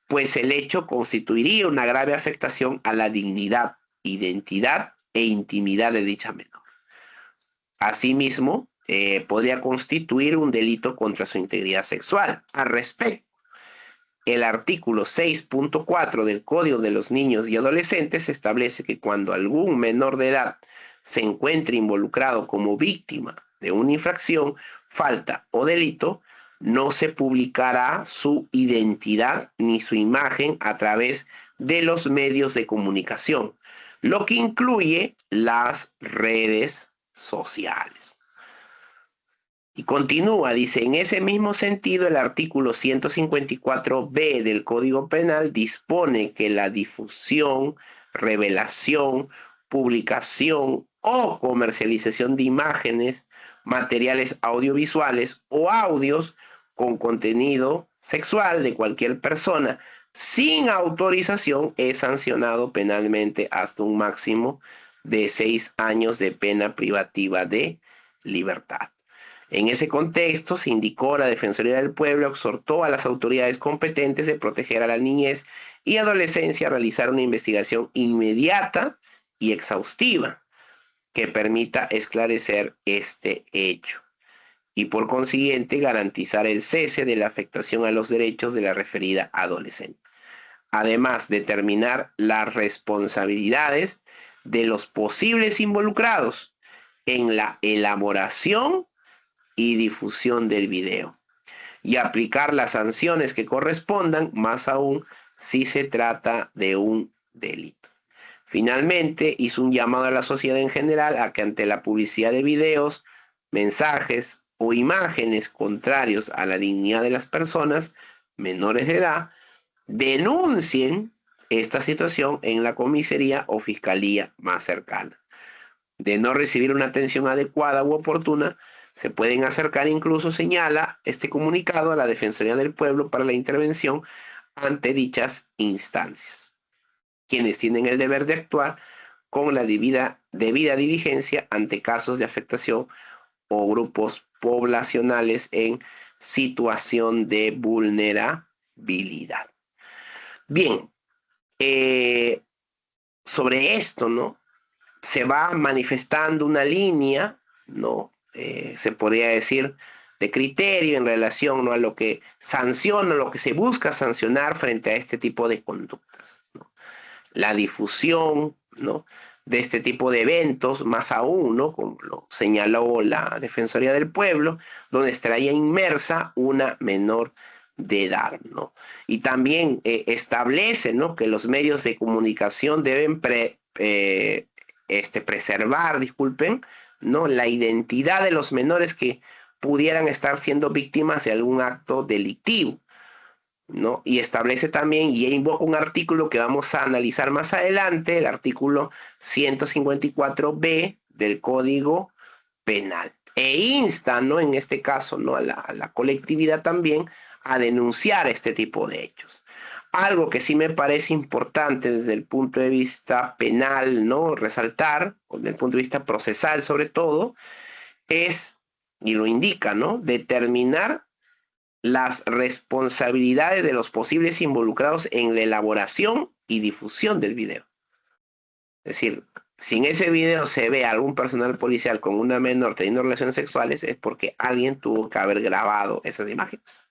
pues el hecho constituiría una grave afectación a la dignidad, identidad e intimidad de dicha menor. Asimismo, podría constituir un delito contra su integridad sexual. Al respecto, el artículo 6.4 del Código de los Niños y Adolescentes establece que cuando algún menor de edad se encuentre involucrado como víctima de una infracción, falta o delito, no se publicará su identidad ni su imagen a través de los medios de comunicación, lo que incluye las redes sociales. Y continúa, dice, en ese mismo sentido, el artículo 154b del Código Penal dispone que la difusión, revelación, publicación o comercialización de imágenes, materiales audiovisuales o audios con contenido sexual de cualquier persona sin autorización es sancionado penalmente hasta un máximo de 6 años de pena privativa de libertad. En ese contexto, se indicó la Defensoría del Pueblo exhortó a las autoridades competentes de proteger a la niñez y adolescencia a realizar una investigación inmediata y exhaustiva que permita esclarecer este hecho y por consiguiente garantizar el cese de la afectación a los derechos de la referida adolescente. Además, determinar las responsabilidades de los posibles involucrados en la elaboración y difusión del video y aplicar las sanciones que correspondan, más aún si se trata de un delito. Finalmente, hizo un llamado a la sociedad en general a que ante la publicidad de videos, mensajes, o imágenes contrarios a la dignidad de las personas menores de edad, denuncien esta situación en la comisaría o fiscalía más cercana. De no recibir una atención adecuada u oportuna, se pueden acercar, incluso señala este comunicado, a la Defensoría del Pueblo para la intervención ante dichas instancias, quienes tienen el deber de actuar con la debida diligencia ante casos de afectación o grupos poblacionales en situación de vulnerabilidad. Bien, sobre esto, ¿no? Se va manifestando una línea, ¿no? Se podría decir de criterio en relación, ¿no?, a lo que sanciona, lo que se busca sancionar frente a este tipo de conductas, ¿no? La difusión, ¿no?, de este tipo de eventos, más aún, ¿no?, como lo señaló la Defensoría del Pueblo, donde estaría inmersa una menor de edad, ¿no? Y también establece, ¿no?, que los medios de comunicación deben preservar, disculpen, ¿no?, la identidad de los menores que pudieran estar siendo víctimas de algún acto delictivo, ¿no? Y establece también, y invoca un artículo que vamos a analizar más adelante, el artículo 154b del Código Penal. E insta, ¿no?, en este caso, ¿no?, a la colectividad también a denunciar este tipo de hechos. Algo que sí me parece importante desde el punto de vista penal, ¿no?, resaltar, o desde el punto de vista procesal sobre todo, es, y lo indica, ¿no?, determinar las responsabilidades de los posibles involucrados en la elaboración y difusión del video. Es decir, si en ese video se ve a algún personal policial con una menor teniendo relaciones sexuales, es porque alguien tuvo que haber grabado esas imágenes.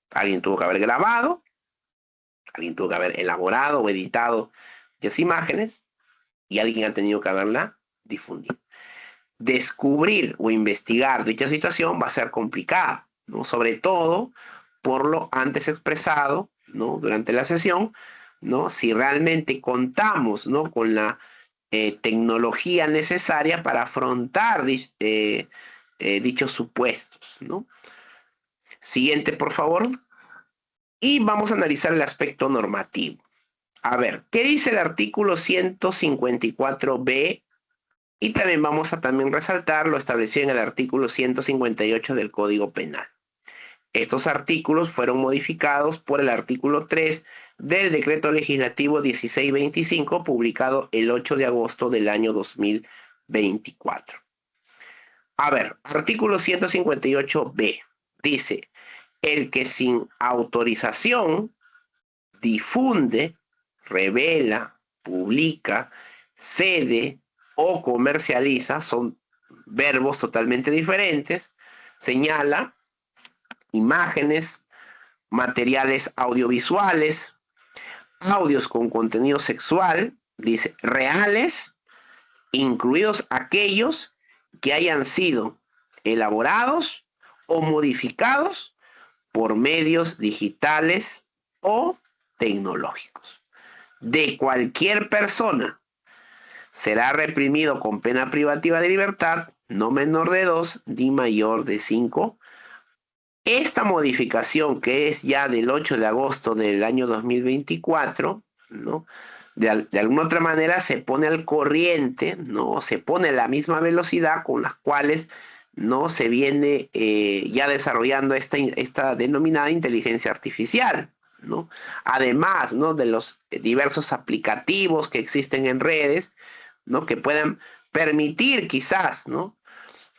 Alguien tuvo que haber grabado, alguien tuvo que haber elaborado o editado esas imágenes, y alguien ha tenido que haberla difundido. Descubrir o investigar dicha situación va a ser complicado, ¿no?, sobre todo por lo antes expresado, ¿no?, durante la sesión, ¿no?, si realmente contamos, ¿no?, con la tecnología necesaria para afrontar dichos supuestos, ¿no? Siguiente, por favor. Y vamos a analizar el aspecto normativo. A ver, ¿qué dice el artículo 154b? Y también vamos a resaltar lo establecido en el artículo 158 del Código Penal. Estos artículos fueron modificados por el artículo 3 del Decreto Legislativo 1625, publicado el 8 de agosto del año 2024. A ver, artículo 158b dice: el que sin autorización difunde, revela, publica, cede o comercializa, son verbos totalmente diferentes, señala imágenes, materiales audiovisuales, audios con contenido sexual, dice, reales, incluidos aquellos que hayan sido elaborados o modificados por medios digitales o tecnológicos, de cualquier persona. Será reprimido con pena privativa de libertad, no menor de 2 ni mayor de 5. Esta modificación, que es ya del 8 de agosto del año 2024, ¿no?, de alguna otra manera se pone al corriente, ¿no?, se pone a la misma velocidad con las cuales, ¿no?, se viene ya desarrollando esta denominada inteligencia artificial, ¿no? Además, ¿no?, de los diversos aplicativos que existen en redes, ¿no?, que puedan permitir quizás, ¿no?,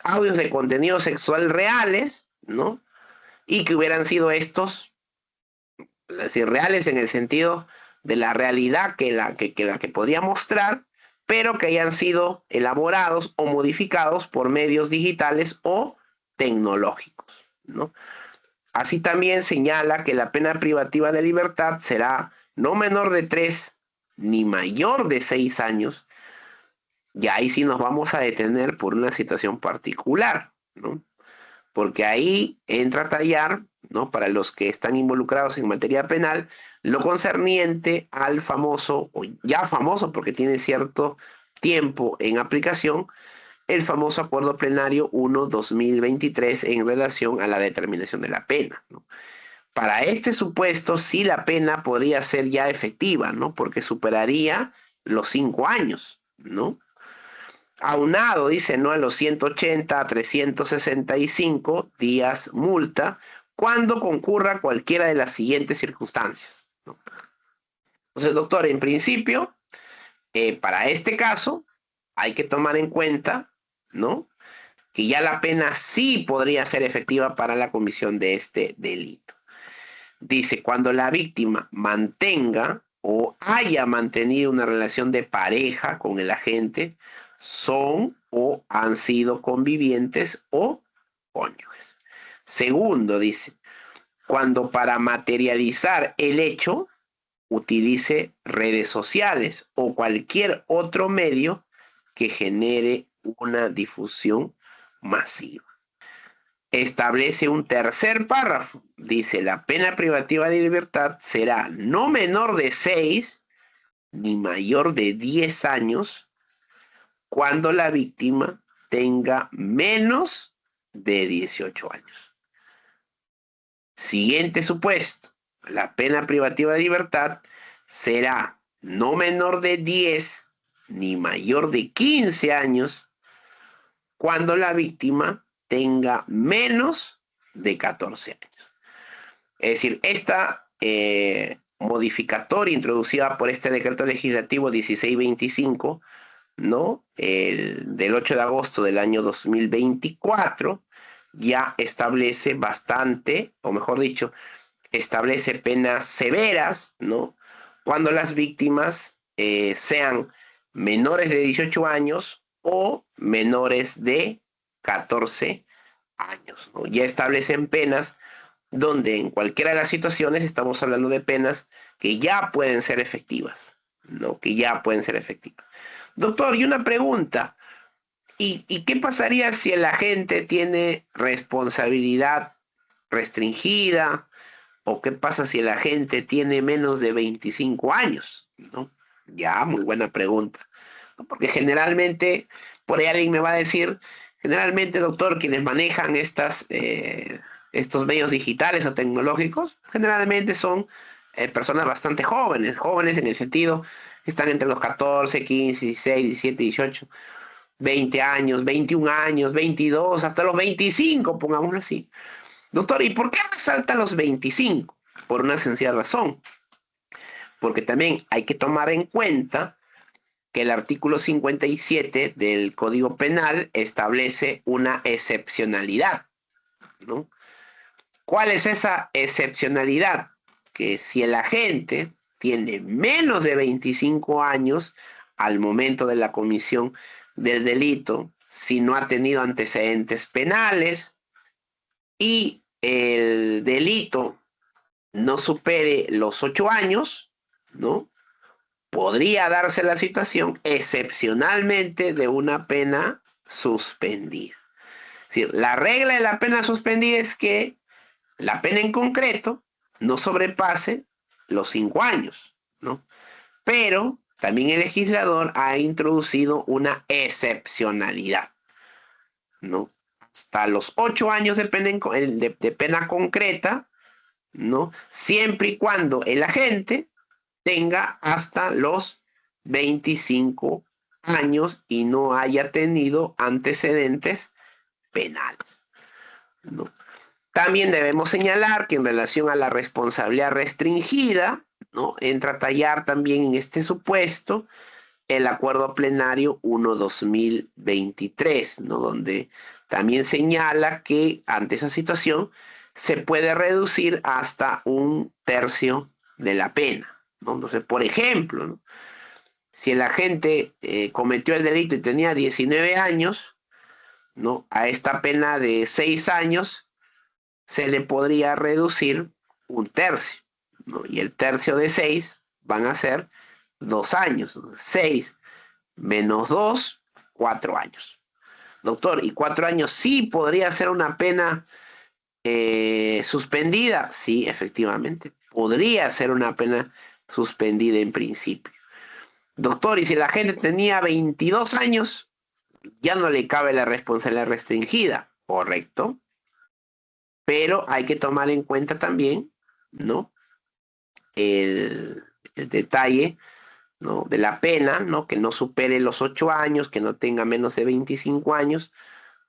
audios de contenido sexual reales, ¿no?, y que hubieran sido estos, es decir, reales en el sentido de la realidad que podría mostrar, pero que hayan sido elaborados o modificados por medios digitales o tecnológicos, ¿no? Así también señala que la pena privativa de libertad será no menor de 3 ni mayor de 6 años, y ahí sí nos vamos a detener por una situación particular, ¿no? Porque ahí entra a tallar, ¿no?, para los que están involucrados en materia penal, lo concerniente al famoso, o ya famoso porque tiene cierto tiempo en aplicación, el famoso Acuerdo Plenario 1/2023 en relación a la determinación de la pena, ¿no? Para este supuesto, sí la pena podría ser ya efectiva, ¿no? Porque superaría los 5 años, ¿no? Aunado, dice, ¿no? A los 180 a 365 días multa cuando concurra cualquiera de las siguientes circunstancias, ¿no? Entonces, doctor, en principio, para este caso, hay que tomar en cuenta, ¿no? Que ya la pena sí podría ser efectiva para la comisión de este delito. Dice, cuando la víctima mantenga o haya mantenido una relación de pareja con el agente, son o han sido convivientes o cónyuges. Segundo, dice, cuando para materializar el hecho utilice redes sociales o cualquier otro medio que genere una difusión masiva. Establece un tercer párrafo. Dice, la pena privativa de libertad será no menor de 6 ni mayor de 10 años cuando la víctima tenga menos de 18 años. Siguiente supuesto. La pena privativa de libertad será no menor de 10 ni mayor de 15 años cuando la víctima tenga menos de 14 años. Es decir, esta modificatoria introducida por este decreto legislativo 1625, ¿no? Del 8 de agosto del año 2024, ya establece bastante, o mejor dicho, establece penas severas, ¿no? Cuando las víctimas sean menores de 18 años o menores de 14 años, ¿no? Ya establecen penas donde en cualquiera de las situaciones estamos hablando de penas que ya pueden ser efectivas, ¿no? Que ya pueden ser efectivas. Doctor, y una pregunta, ¿y qué pasaría si el agente tiene responsabilidad restringida? ¿O qué pasa si el agente tiene menos de 25 años? ¿No? Ya, muy buena pregunta. ¿No? Porque generalmente, por ahí alguien me va a decir, generalmente, doctor, quienes manejan estos medios digitales o tecnológicos, generalmente son personas bastante jóvenes, jóvenes en el sentido que están entre los 14, 15, 16, 17, 18, 20 años, 21 años, 22, hasta los 25, pongámoslo así. Doctor, ¿y por qué resalta los 25? Por una sencilla razón. Porque también hay que tomar en cuenta que el artículo 57 del Código Penal establece una excepcionalidad, ¿no? ¿Cuál es esa excepcionalidad? Que si el agente tiene menos de 25 años al momento de la comisión del delito, si no ha tenido antecedentes penales y el delito no supere los 8 años, ¿no? Podría darse la situación excepcionalmente de una pena suspendida. Es decir, la regla de la pena suspendida es que la pena en concreto no sobrepase los 5 años, ¿no? Pero también el legislador ha introducido una excepcionalidad, ¿no? Hasta los 8 años de pena concreta, ¿no? Siempre y cuando el agente tenga hasta los 25 años y no haya tenido antecedentes penales, ¿no? También debemos señalar que en relación a la responsabilidad restringida, ¿no? Entra a tallar también en este supuesto el Acuerdo Plenario 1/2023, ¿no? Donde también señala que ante esa situación se puede reducir hasta 1/3 de la pena, ¿no? Entonces, por ejemplo, ¿no? Si el agente cometió el delito y tenía 19 años, ¿no? A esta pena de 6 años se le podría reducir 1/3, ¿no? Y el tercio de 6 van a ser 2 años. 6 menos 2, 4 años. Doctor, ¿y 4 años sí podría ser una pena suspendida? Sí, efectivamente. Podría ser una pena suspendida en principio. Doctor, ¿y si la gente tenía 22 años? ya no le cabe la responsabilidad restringida, correcto, pero hay que tomar en cuenta también, ¿no? El detalle, ¿no? De la pena, ¿no? Que no supere los 8 años, que no tenga menos de 25 años,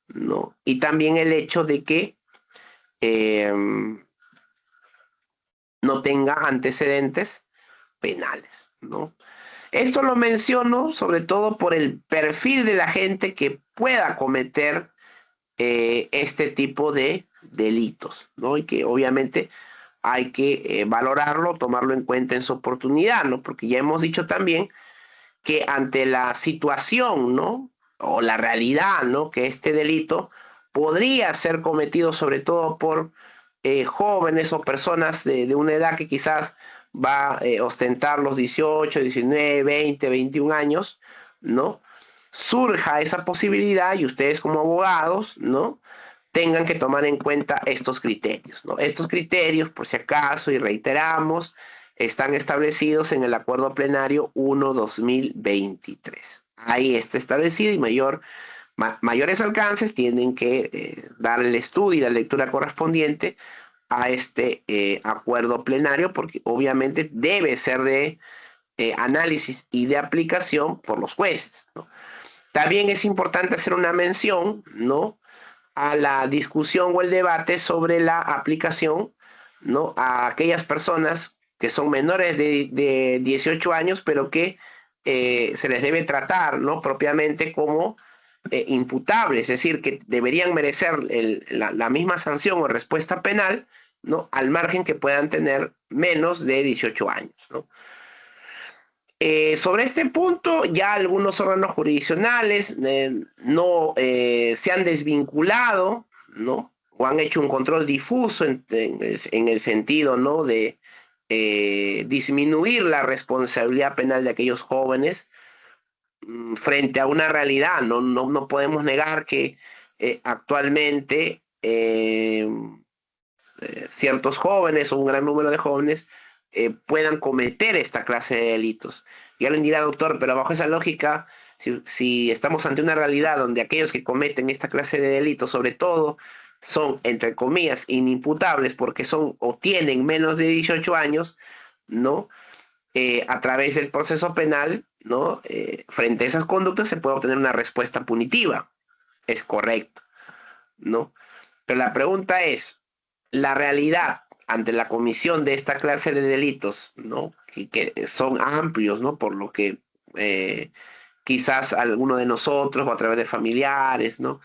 ¿no? Y también el hecho de que no tenga antecedentes penales, ¿no? Esto lo menciono sobre todo por el perfil de la gente que pueda cometer este tipo de delitos, ¿no? Y que obviamente hay que valorarlo, tomarlo en cuenta en su oportunidad, ¿no? Porque ya hemos dicho también que ante la situación, ¿no? O la realidad, ¿no? Que este delito podría ser cometido sobre todo por jóvenes o personas de una edad que quizás va a ostentar los 18, 19, 20, 21 años, ¿no? Surja esa posibilidad y ustedes como abogados, ¿no? Tengan que tomar en cuenta estos criterios, ¿no? Estos criterios, por si acaso, y reiteramos, están establecidos en el Acuerdo Plenario 1/2023. Ahí está establecido y mayores alcances tienen que dar el estudio y la lectura correspondiente a este acuerdo plenario, porque obviamente debe ser de análisis y de aplicación por los jueces, ¿no? También es importante hacer una mención, ¿no? A la discusión o el debate sobre la aplicación, ¿no? A aquellas personas que son menores de 18 años, pero que se les debe tratar, ¿no? Propiamente como imputables, es decir, que deberían merecer la misma sanción o respuesta penal, ¿no? Al margen que puedan tener menos de 18 años, ¿no? Sobre este punto, ya algunos órganos jurisdiccionales no se han desvinculado, ¿no? O han hecho un control difuso en el sentido, ¿no? De disminuir la responsabilidad penal de aquellos jóvenes frente a una realidad. No podemos negar que actualmente ciertos jóvenes o un gran número de jóvenes puedan cometer esta clase de delitos. Y alguien dirá, doctor, pero bajo esa lógica, si estamos ante una realidad donde aquellos que cometen esta clase de delitos, sobre todo, son, entre comillas, inimputables porque son o tienen menos de 18 años, ¿no? A través del proceso penal, ¿no? Frente a esas conductas se puede obtener una respuesta punitiva. Es correcto, ¿no? Pero la pregunta es, la realidad ante la comisión de esta clase de delitos, ¿no? Que son amplios, ¿no? Por lo que quizás alguno de nosotros o a través de familiares, ¿no?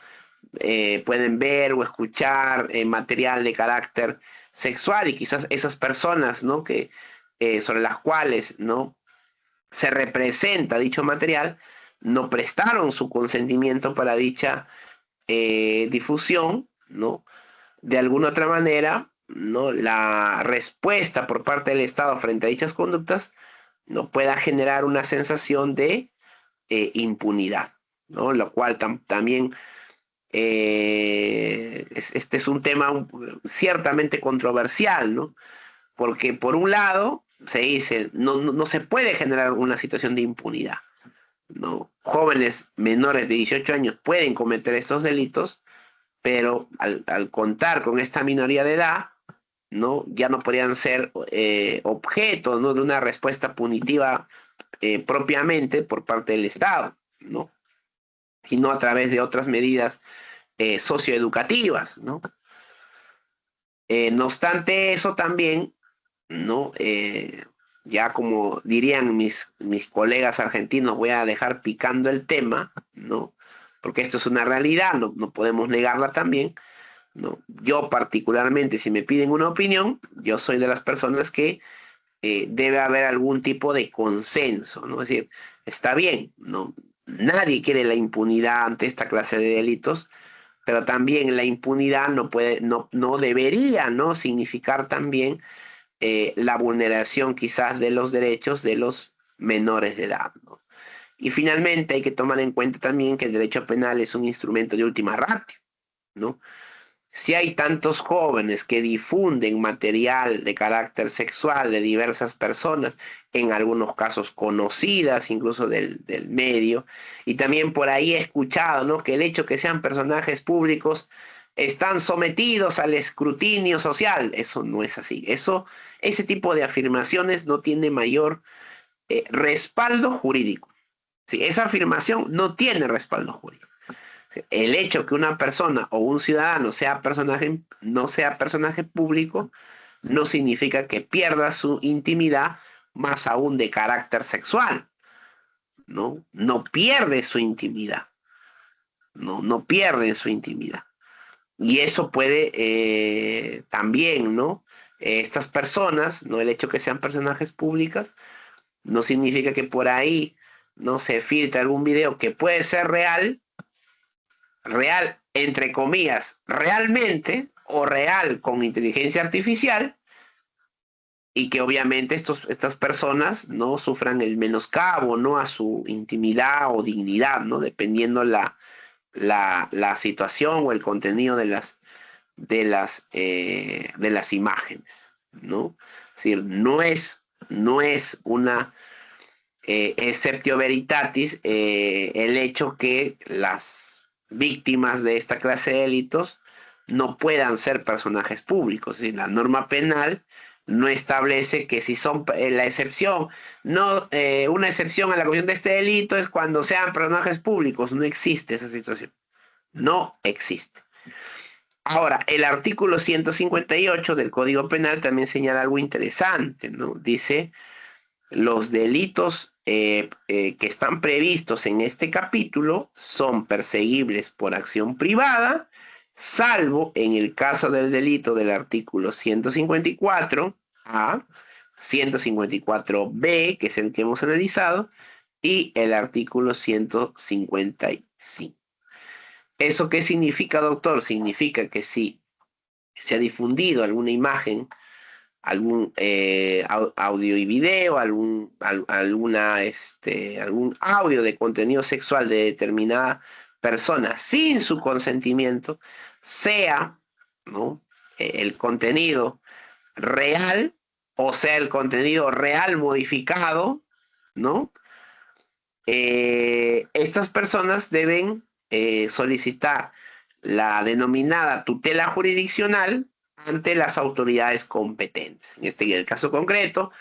Pueden ver o escuchar material de carácter sexual y quizás esas personas, ¿no? Que, sobre las cuales, ¿no? Se representa dicho material, no prestaron su consentimiento para dicha difusión, ¿no? De alguna otra manera, ¿no? La respuesta por parte del Estado frente a dichas conductas no pueda generar una sensación de impunidad, ¿no? Lo cual también este es un tema ciertamente controversial, ¿no? Porque por un lado se dice, no se puede generar una situación de impunidad, ¿no? Jóvenes menores de 18 años pueden cometer estos delitos, pero al contar con esta minoría de edad, ¿no? Ya no podrían ser objeto, ¿no? De una respuesta punitiva propiamente por parte del Estado, ¿no? Sino a través de otras medidas socioeducativas, ¿no? No obstante eso también, ¿no? Ya como dirían mis colegas argentinos, voy a dejar picando el tema, ¿no? Porque esto es una realidad, no podemos negarla también, ¿no? Yo particularmente, si me piden una opinión, yo soy de las personas que debe haber algún tipo de consenso, ¿no? Es decir, está bien, ¿no? Nadie quiere la impunidad ante esta clase de delitos, pero también la impunidad no debería, ¿no? Significar también la vulneración quizás de los derechos de los menores de edad, ¿no? Y finalmente hay que tomar en cuenta también que el derecho penal es un instrumento de última ratio, ¿no? Si hay tantos jóvenes que difunden material de carácter sexual de diversas personas, en algunos casos conocidas incluso del medio, y también por ahí he escuchado, ¿no?, que el hecho que sean personajes públicos están sometidos al escrutinio social. Eso no es así. Ese tipo de afirmaciones no tiene mayor respaldo jurídico. Sí, esa afirmación no tiene respaldo jurídico. El hecho que una persona o un ciudadano no sea personaje público no significa que pierda su intimidad, más aún de carácter sexual, ¿no? No pierde su intimidad, no pierde su intimidad. Y eso puede también, ¿no? Estas personas, ¿no? El hecho que sean personajes públicos, no significa que por ahí no se filtre algún video que puede ser real, entre comillas, realmente, o real con inteligencia artificial, y que obviamente estas personas no sufran el menoscabo, ¿no?, a su intimidad o dignidad, ¿no?, dependiendo la situación o el contenido de las imágenes, ¿no? Es decir, no es una exceptio veritatis el hecho que las víctimas de esta clase de delitos no puedan ser personajes públicos. ¿Sí? La norma penal no establece que si son la excepción, no, una excepción a la comisión de este delito es cuando sean personajes públicos. No existe esa situación. No existe. Ahora, el artículo 158 del Código Penal también señala algo interesante, ¿no? Dice, los delitos que están previstos en este capítulo son perseguibles por acción privada, salvo en el caso del delito del artículo 154A, 154B, que es el que hemos analizado, y el artículo 155. ¿Eso qué significa, doctor? Significa que si se ha difundido alguna imagen, algún audio y video, algún audio de contenido sexual de determinada persona sin su consentimiento, sea, ¿no?, el contenido real o sea el contenido real modificado, ¿no? Estas personas deben solicitar la denominada tutela jurisdiccional ante las autoridades competentes. En el caso concreto,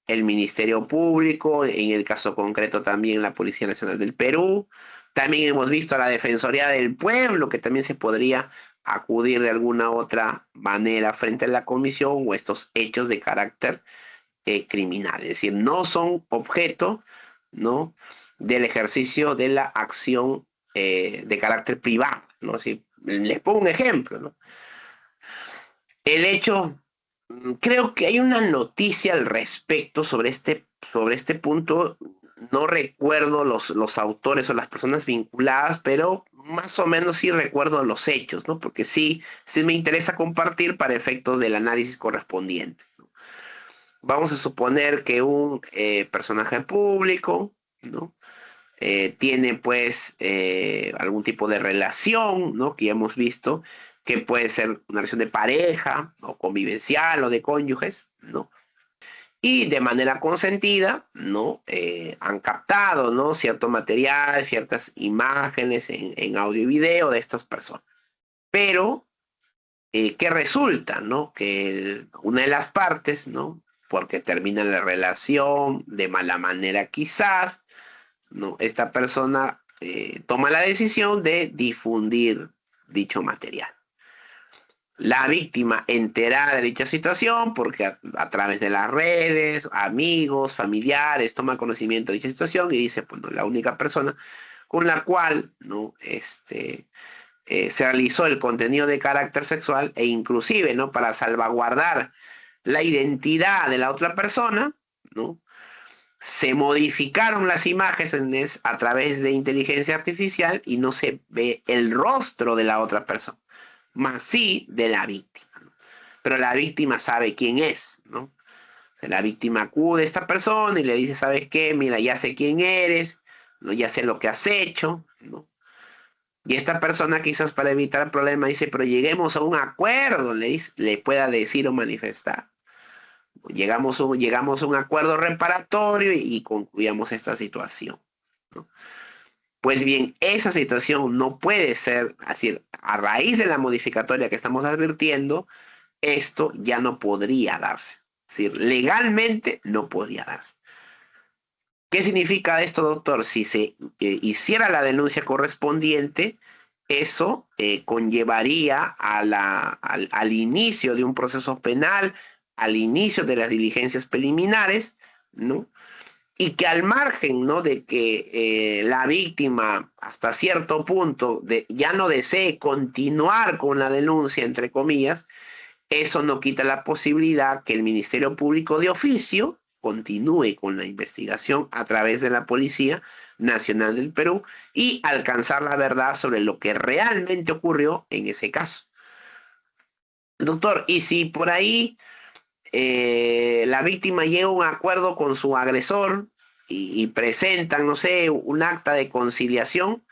el Ministerio Público, en el caso concreto también la Policía Nacional del Perú. También hemos visto a la Defensoría del Pueblo, que también se podría acudir de alguna otra manera frente a la comisión o estos hechos de carácter criminal. Es decir, no son objeto, ¿no?, del ejercicio de la acción de carácter privado, ¿no? Si, les pongo un ejemplo, ¿no? El hecho, creo que hay una noticia al respecto sobre este punto. No recuerdo los autores o las personas vinculadas, pero más o menos sí recuerdo los hechos, ¿no? Porque sí me interesa compartir para efectos del análisis correspondiente. Vamos a suponer que un personaje público, ¿no?, tiene pues algún tipo de relación, ¿no?, que ya hemos visto, que puede ser una relación de pareja o convivencial o de cónyuges, ¿no? Y de manera consentida, ¿no?, han captado, ¿no?, cierto material, ciertas imágenes en audio y video de estas personas. Pero, ¿qué resulta, no? Que una de las partes, ¿no?, porque termina la relación de mala manera quizás, ¿no?, esta persona toma la decisión de difundir dicho material. La víctima, enterada de dicha situación, porque a través de las redes, amigos, familiares, toma conocimiento de dicha situación y dice, pues no, la única persona con la cual, ¿no?, se realizó el contenido de carácter sexual e inclusive, ¿no?, para salvaguardar la identidad de la otra persona, ¿no?, se modificaron las imágenes a través de inteligencia artificial y no se ve el rostro de la otra persona, más sí de la víctima, ¿no? Pero la víctima sabe quién es, ¿no? O sea, la víctima acude a esta persona y le dice, ¿sabes qué? Mira, ya sé quién eres, ¿no?, ya sé lo que has hecho, ¿no? Y esta persona quizás para evitar el problema dice, pero lleguemos a un acuerdo, le pueda decir o manifestar. Llegamos a un acuerdo reparatorio y concluyamos esta situación, ¿no? Pues bien, esa situación no puede ser, así, a raíz de la modificatoria que estamos advirtiendo, esto ya no podría darse. Es decir, legalmente no podría darse. ¿Qué significa esto, doctor? Si se hiciera la denuncia correspondiente, eso conllevaría al inicio de un proceso penal, al inicio de las diligencias preliminares, ¿no? Y que al margen, ¿no?, de que la víctima hasta cierto punto ya no desee continuar con la denuncia, entre comillas, eso no quita la posibilidad que el Ministerio Público de oficio continúe con la investigación a través de la Policía Nacional del Perú y alcanzar la verdad sobre lo que realmente ocurrió en ese caso. Doctor, ¿y si por ahí la víctima llega a un acuerdo con su agresor y presentan, no sé, un acta de conciliación?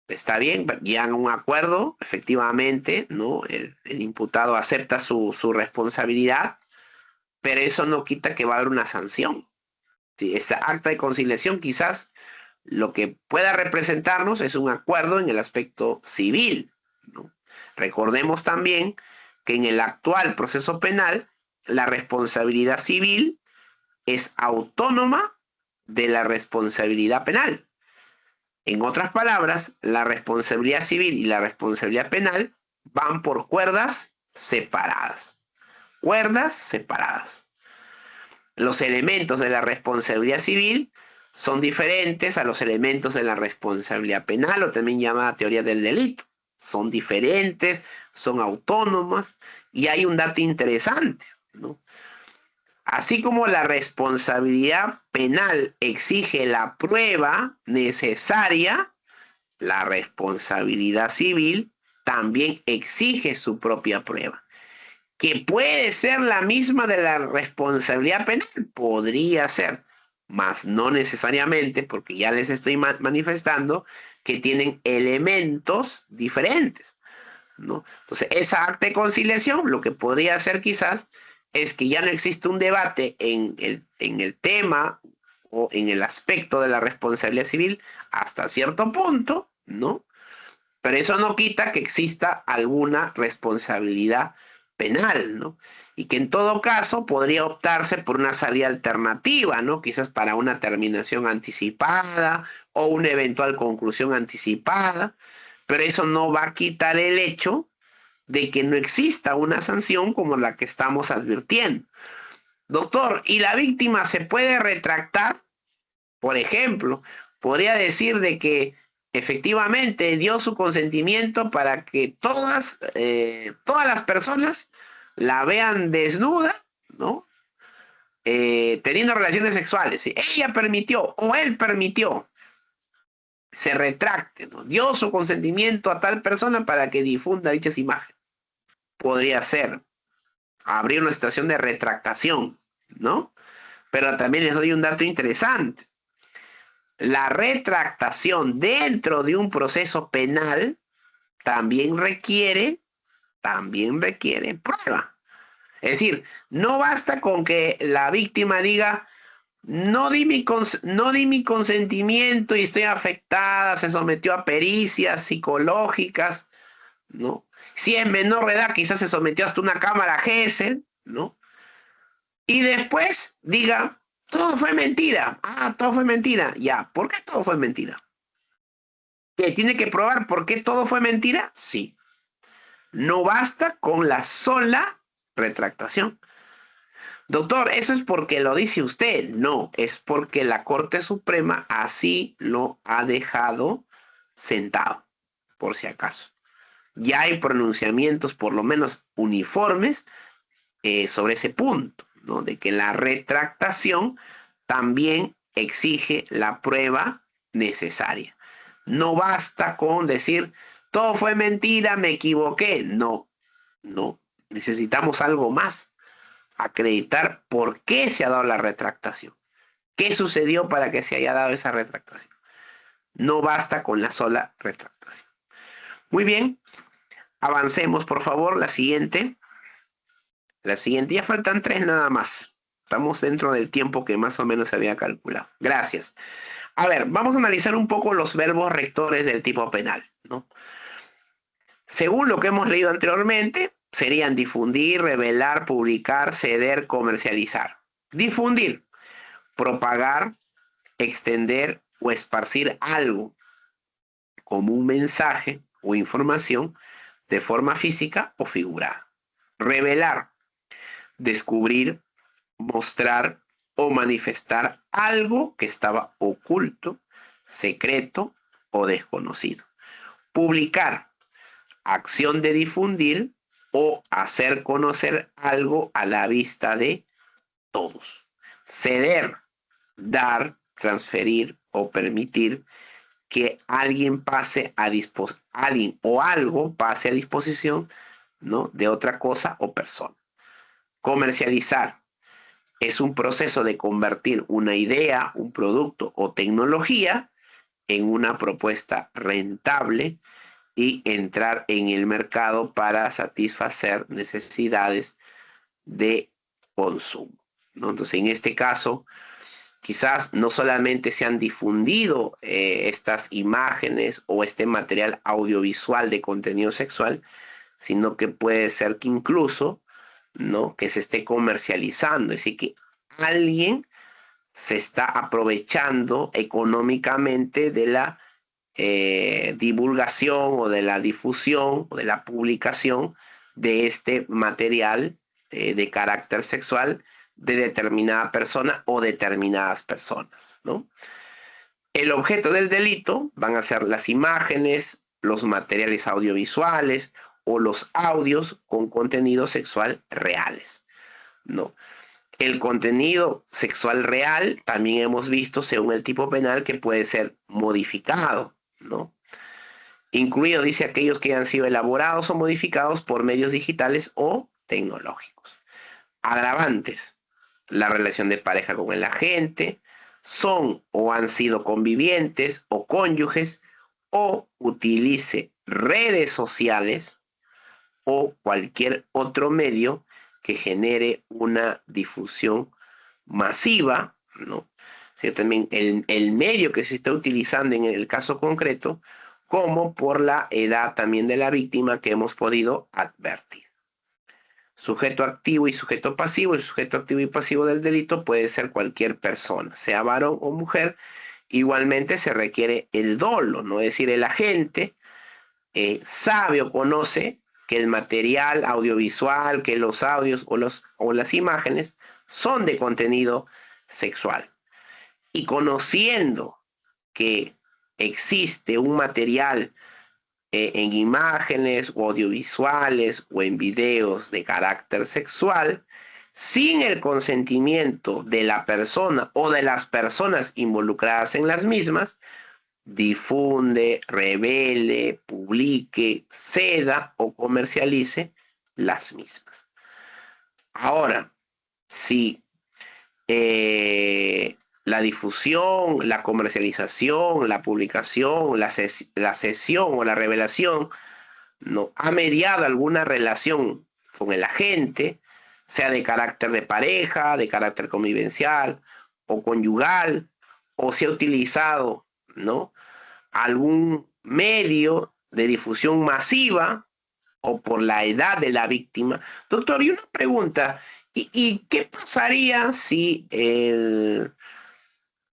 Está bien, llegan a un acuerdo, efectivamente, ¿no? El imputado acepta su responsabilidad, pero eso no quita que va a haber una sanción. Sí, esta acta de conciliación quizás lo que pueda representarnos es un acuerdo en el aspecto civil, ¿no? Recordemos también que en el actual proceso penal, la responsabilidad civil es autónoma de la responsabilidad penal. En otras palabras, la responsabilidad civil y la responsabilidad penal van por cuerdas separadas. Cuerdas separadas. Los elementos de la responsabilidad civil son diferentes a los elementos de la responsabilidad penal, o también llamada teoría del delito. Son diferentes, son autónomas, y hay un dato interesante, ¿no? Así como la responsabilidad penal exige la prueba necesaria, la responsabilidad civil también exige su propia prueba, que puede ser la misma de la responsabilidad penal, podría ser, mas no necesariamente, porque ya les estoy manifestando que tienen elementos diferentes, ¿no? Entonces, esa acta de conciliación, lo que podría hacer quizás es que ya no existe un debate en el tema o en el aspecto de la responsabilidad civil hasta cierto punto, ¿no? Pero eso no quita que exista alguna responsabilidad penal, ¿no? Y que en todo caso podría optarse por una salida alternativa, ¿no? Quizás para una terminación anticipada o una eventual conclusión anticipada, pero eso no va a quitar el hecho de que no exista una sanción como la que estamos advirtiendo. Doctor, ¿y la víctima se puede retractar? Por ejemplo, podría decir de que efectivamente dio su consentimiento para que todas las personas la vean desnuda, ¿no? Teniendo relaciones sexuales. Si ella permitió o él permitió, se retracte, ¿no? Dio su consentimiento a tal persona para que difunda dichas imágenes. Podría ser abrir una situación de retractación, ¿no? Pero también les doy un dato interesante. La retractación dentro de un proceso penal también requiere prueba. Es decir, no basta con que la víctima diga, no di mi consentimiento y estoy afectada, se sometió a pericias psicológicas, ¿no? Si es menor de edad, quizás se sometió hasta una cámara Gesell, ¿no? Y después diga, todo fue mentira. Ah, todo fue mentira. Ya, ¿por qué todo fue mentira? ¿Que tiene que probar por qué todo fue mentira? Sí. No basta con la sola retractación. Doctor, ¿eso es porque lo dice usted? No, es porque la Corte Suprema así lo ha dejado sentado, por si acaso. Ya hay pronunciamientos, por lo menos uniformes, sobre ese punto, ¿no? De que la retractación también exige la prueba necesaria. No basta con decir, todo fue mentira, me equivoqué. No, no. Necesitamos algo más. Acreditar por qué se ha dado la retractación. ¿Qué sucedió para que se haya dado esa retractación? No basta con la sola retractación. Muy bien, avancemos, por favor. La siguiente, ya faltan 3 nada más. Estamos dentro del tiempo que más o menos se había calculado. Gracias. A ver, vamos a analizar un poco los verbos rectores del tipo penal, ¿no? Según lo que hemos leído anteriormente, serían difundir, revelar, publicar, ceder, comercializar. Difundir, propagar, extender o esparcir algo como un mensaje o información de forma física o figurada. Revelar, descubrir, mostrar o manifestar algo que estaba oculto, secreto o desconocido. Publicar, acción de difundir o hacer conocer algo a la vista de todos. Ceder, dar, transferir o permitir que alguien alguien o algo pase a disposición, ¿no?, de otra cosa o persona. Comercializar es un proceso de convertir una idea, un producto o tecnología en una propuesta rentable y entrar en el mercado para satisfacer necesidades de consumo, ¿no? Entonces, en este caso, quizás no solamente se han difundido estas imágenes o este material audiovisual de contenido sexual, sino que puede ser que incluso, ¿no?, que se esté comercializando, es decir, que alguien se está aprovechando económicamente de la divulgación o de la difusión o de la publicación de este material de carácter sexual de determinada persona o determinadas personas, ¿no? El objeto del delito van a ser las imágenes, los materiales audiovisuales o los audios con contenido sexual reales, ¿no? El contenido sexual real también hemos visto, según el tipo penal, que puede ser modificado, ¿no? Incluido, dice, aquellos que han sido elaborados o modificados por medios digitales o tecnológicos. Agravantes: la relación de pareja con el agente, son o han sido convivientes o cónyuges, o utilice redes sociales o cualquier otro medio que genere una difusión masiva, ¿no? O sea, también el medio que se está utilizando en el caso concreto, como por la edad también de la víctima que hemos podido advertir. Sujeto activo y sujeto pasivo. El sujeto activo y pasivo del delito puede ser cualquier persona, sea varón o mujer. Igualmente se requiere el dolo, ¿no? Es decir, el agente sabe o conoce que el material audiovisual, que los audios o las imágenes son de contenido sexual. Y conociendo que existe un material en imágenes o audiovisuales o en videos de carácter sexual, sin el consentimiento de la persona o de las personas involucradas en las mismas, difunde, revele, publique, ceda o comercialice las mismas. Ahora, si la difusión, la comercialización, la publicación, la cesión o la revelación no ha mediado alguna relación con el agente, sea de carácter de pareja, de carácter convivencial o conyugal, o se ha utilizado, ¿no?, algún medio de difusión masiva o por la edad de la víctima. Doctor, y una pregunta, ¿y qué pasaría si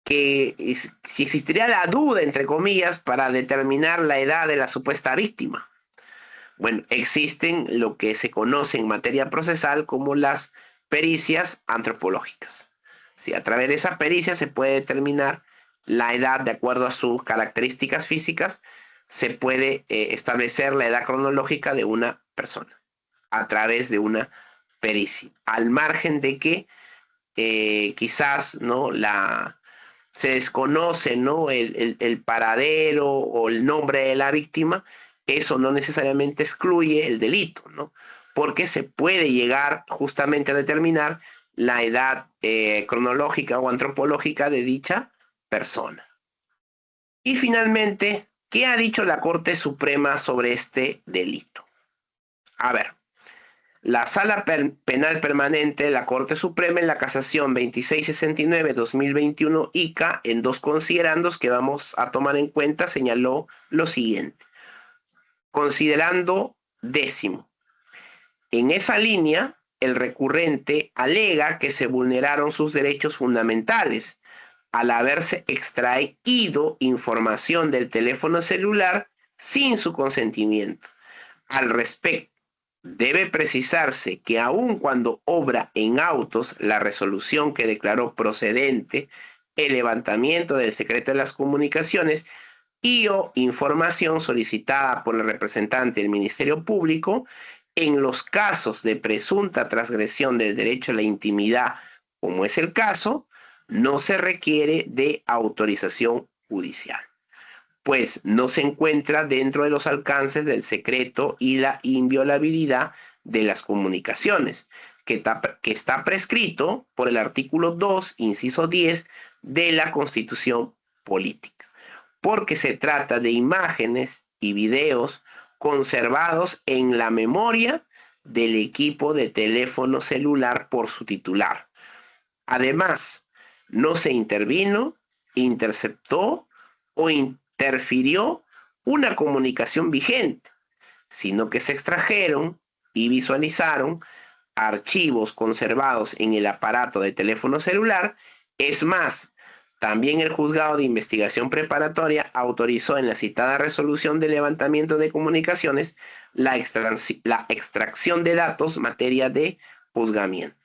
si existiría la duda, entre comillas, para determinar la edad de la supuesta víctima? Bueno, existen lo que se conoce en materia procesal como las pericias antropológicas. Sí, a través de esa pericia se puede determinar la edad de acuerdo a sus características físicas. Se puede establecer la edad cronológica de una persona a través de una pericia, al margen de que quizás, ¿no?, se desconoce, ¿no?, el paradero o el nombre de la víctima. Eso no necesariamente excluye el delito, ¿no?, porque se puede llegar justamente a determinar la edad cronológica o antropológica de dicha persona. Y finalmente, ¿Qué ha dicho la Corte Suprema sobre este delito? A ver, la Sala Penal Permanente de la Corte Suprema en la Casación 2669-2021 ICA, en 2 considerandos que vamos a tomar en cuenta, señaló lo siguiente. Considerando 10º. En esa línea, el recurrente alega que se vulneraron sus derechos fundamentales al haberse extraído información del teléfono celular sin su consentimiento. Al respecto, debe precisarse que aun cuando obra en autos la resolución que declaró procedente el levantamiento del secreto de las comunicaciones y o información solicitada por el representante del Ministerio Público, en los casos de presunta transgresión del derecho a la intimidad, como es el caso, no se requiere de autorización judicial, pues no se encuentra dentro de los alcances del secreto y la inviolabilidad de las comunicaciones, que está prescrito por el artículo 2, inciso 10 de la Constitución Política, porque se trata de imágenes y videos conservados en la memoria del equipo de teléfono celular por su titular. Además, no se intervino, interceptó o interfirió una comunicación vigente, sino que se extrajeron y visualizaron archivos conservados en el aparato de teléfono celular. Es más, también el Juzgado de Investigación Preparatoria autorizó en la citada resolución de levantamiento de comunicaciones la extracción de datos materia de juzgamiento.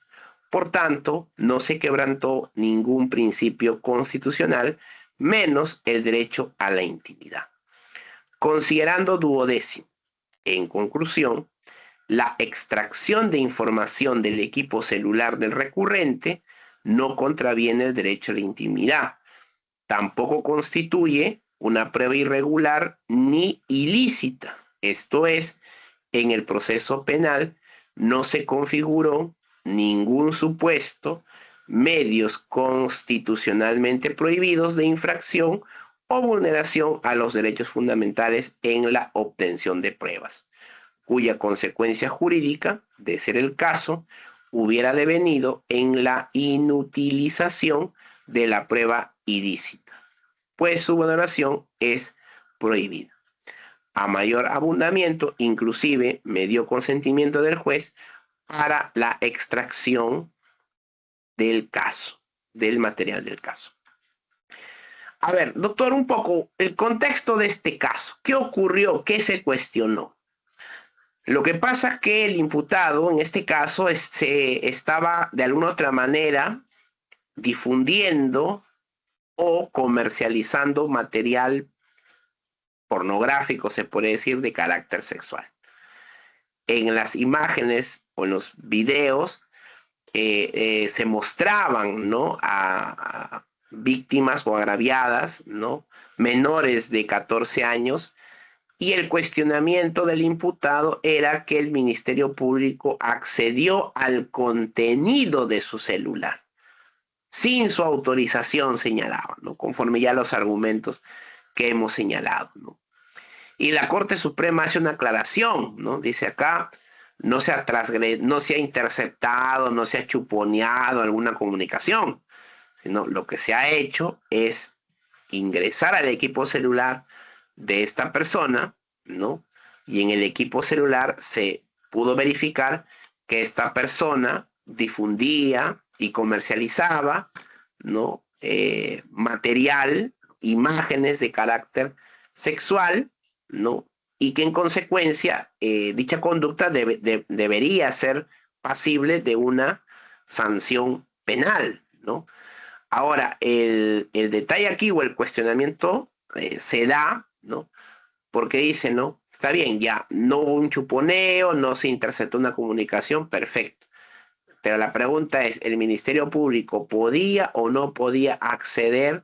Por tanto, no se quebrantó ningún principio constitucional, menos el derecho a la intimidad. Considerando 12º, en conclusión, la extracción de información del equipo celular del recurrente no contraviene el derecho a la intimidad. Tampoco constituye una prueba irregular ni ilícita. Esto es, en el proceso penal no se configuró ningún supuesto, medios constitucionalmente prohibidos de infracción o vulneración a los derechos fundamentales en la obtención de pruebas, cuya consecuencia jurídica, de ser el caso, hubiera devenido en la inutilización de la prueba ilícita, pues su vulneración es prohibida. A mayor abundamiento, inclusive, me dio consentimiento del juez para la extracción del caso, del material del caso. A ver, doctor, un poco el contexto de este caso. ¿Qué ocurrió? ¿Qué se cuestionó? Lo que pasa es que el imputado, en este caso, estaba de alguna otra manera difundiendo o comercializando material pornográfico, se puede decir, de carácter sexual. En las imágenes o en los videos se mostraban, ¿no?, a víctimas o agraviadas, ¿no?, menores de 14 años, y el cuestionamiento del imputado era que el Ministerio Público accedió al contenido de su celular sin su autorización, señalaba, ¿no?, conforme ya los argumentos que hemos señalado, ¿no? Y la Corte Suprema hace una aclaración, ¿no? Dice acá, no se ha interceptado, no se ha chuponeado alguna comunicación, sino lo que se ha hecho es ingresar al equipo celular de esta persona, ¿no? Y en el equipo celular se pudo verificar que esta persona difundía y comercializaba, ¿no?, material, imágenes de carácter sexual, ¿no? Y que en consecuencia dicha conducta debería ser pasible de una sanción penal, ¿no? Ahora, el detalle aquí o el cuestionamiento se da, ¿no?, porque dice, ¿no?, está bien, ya, no hubo un chuponeo, no se interceptó una comunicación, perfecto. Pero la pregunta es, ¿el Ministerio Público podía o no podía acceder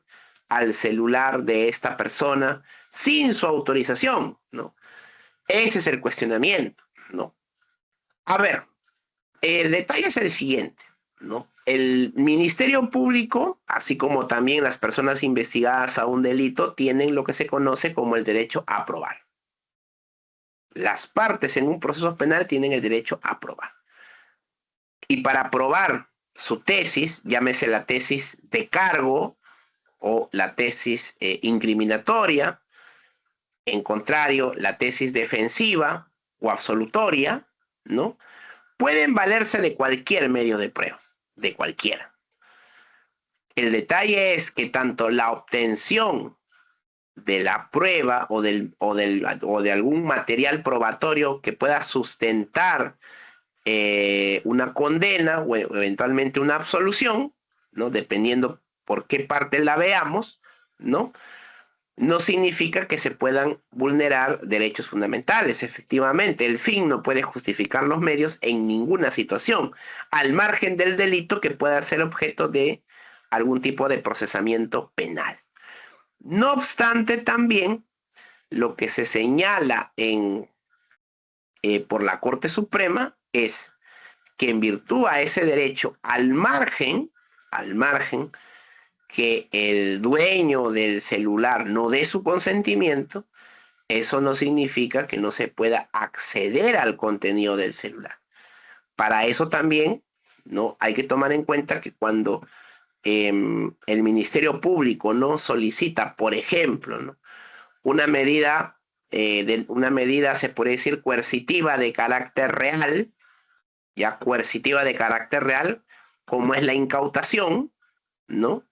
al celular de esta persona sin su autorización, ¿no? Ese es el cuestionamiento, ¿no? A ver, el detalle es el siguiente. ¿no? El Ministerio Público, así como también las personas investigadas a un delito, tienen lo que se conoce como el derecho a probar. Las partes en un proceso penal tienen el derecho a probar. Y para probar su tesis, llámese la tesis de cargo o la tesis incriminatoria, en contrario, la tesis defensiva o absolutoria, ¿no? Pueden valerse de cualquier medio de prueba, de cualquiera. El detalle es que tanto la obtención de la prueba o de algún material probatorio que pueda sustentar una condena o eventualmente una absolución, ¿no? Dependiendo por qué parte la veamos, ¿no? No significa que se puedan vulnerar derechos fundamentales. Efectivamente, el fin no puede justificar los medios en ninguna situación, al margen del delito que pueda ser objeto de algún tipo de procesamiento penal. No obstante, también lo que se señala por la Corte Suprema es que en virtud a ese derecho, al margen que el dueño del celular no dé su consentimiento, eso no significa que no se pueda acceder al contenido del celular. Para eso también, ¿no? Hay que tomar en cuenta que cuando el Ministerio Público no solicita, por ejemplo, ¿no? una medida, se puede decir coercitiva de carácter real, ya coercitiva de carácter real, como es la incautación, ¿no?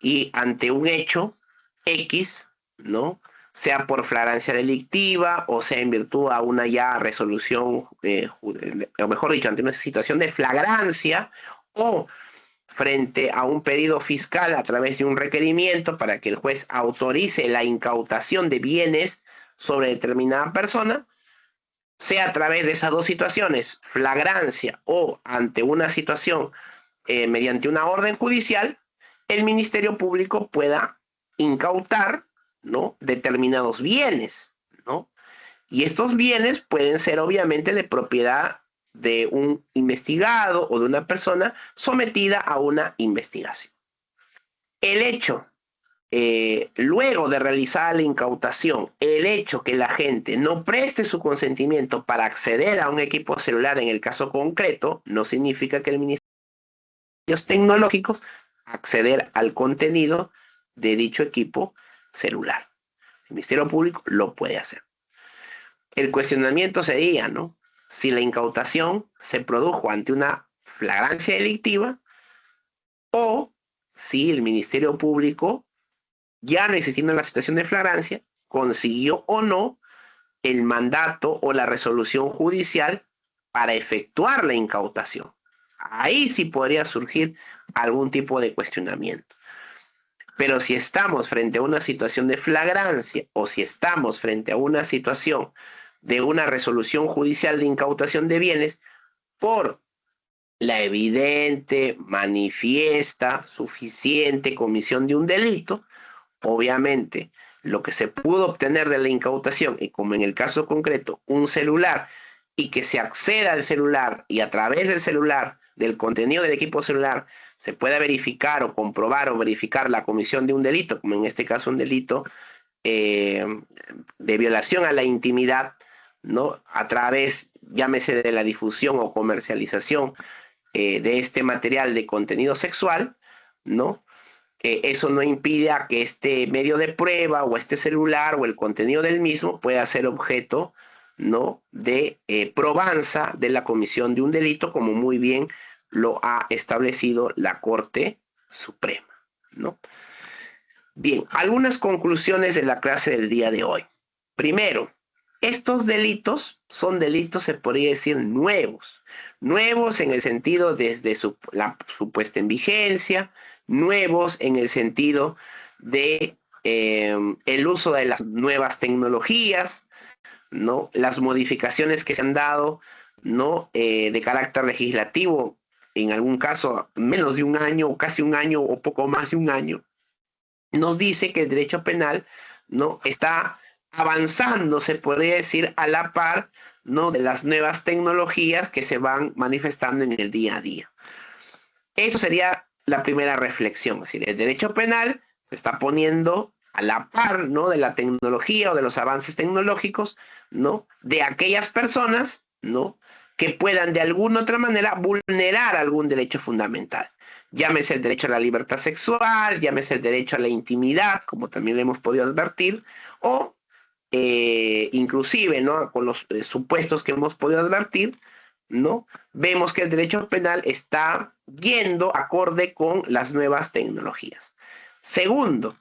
Y ante un hecho X, ¿no? Sea por flagrancia delictiva o sea en virtud a una ya resolución, o mejor dicho, ante una situación de flagrancia o frente a un pedido fiscal a través de un requerimiento para que el juez autorice la incautación de bienes sobre determinada persona, sea a través de esas dos situaciones, flagrancia o ante una situación mediante una orden judicial, el Ministerio Público pueda incautar, ¿no? determinados bienes, ¿no? Y estos bienes pueden ser obviamente de propiedad de un investigado o de una persona sometida a una investigación. El hecho, luego de realizar la incautación, el hecho que la gente no preste su consentimiento para acceder a un equipo celular en el caso concreto, no significa que el Ministerio Tecnológicos acceder al contenido de dicho equipo celular. El Ministerio Público lo puede hacer. El cuestionamiento sería, ¿no? Si la incautación se produjo ante una flagrancia delictiva o si el Ministerio Público, ya no existiendo la situación de flagrancia, consiguió o no el mandato o la resolución judicial para efectuar la incautación. Ahí sí podría surgir algún tipo de cuestionamiento. Pero si estamos frente a una situación de flagrancia o si estamos frente a una situación de una resolución judicial de incautación de bienes por la evidente, manifiesta, suficiente comisión de un delito, obviamente lo que se pudo obtener de la incautación, y como en el caso concreto, un celular, y que se acceda al celular y a través del celular, del contenido del equipo celular, se pueda verificar o comprobar o verificar la comisión de un delito, como en este caso un delito de violación a la intimidad, ¿no? A través, llámese de la difusión o comercialización de este material de contenido sexual, ¿no? Eso no impide a que este medio de prueba o este celular o el contenido del mismo pueda ser objeto, ¿no? de probanza de la comisión de un delito, como muy bien lo ha establecido la Corte Suprema, ¿no? Bien, algunas conclusiones de la clase del día de hoy. Primero, estos delitos son delitos, se podría decir, nuevos. Nuevos en el sentido desde su puesta en vigencia, nuevos en el sentido de el uso de las nuevas tecnologías, ¿no? Las modificaciones que se han dado, ¿no? De carácter legislativo, en algún caso menos de un año, o casi un año, o poco más de un año, nos dice que el derecho penal, ¿no? está avanzando, se podría decir, a la par, ¿no? de las nuevas tecnologías que se van manifestando en el día a día. Eso sería la primera reflexión. Es decir, el derecho penal se está poniendo a la par, ¿no?, de la tecnología o de los avances tecnológicos, ¿no?, de aquellas personas, ¿no?, que puedan de alguna otra manera vulnerar algún derecho fundamental. Llámese el derecho a la libertad sexual, llámese el derecho a la intimidad, como también le hemos podido advertir, o inclusive, ¿no?, con los supuestos que hemos podido advertir, ¿no?, vemos que el derecho penal está yendo acorde con las nuevas tecnologías. Segundo,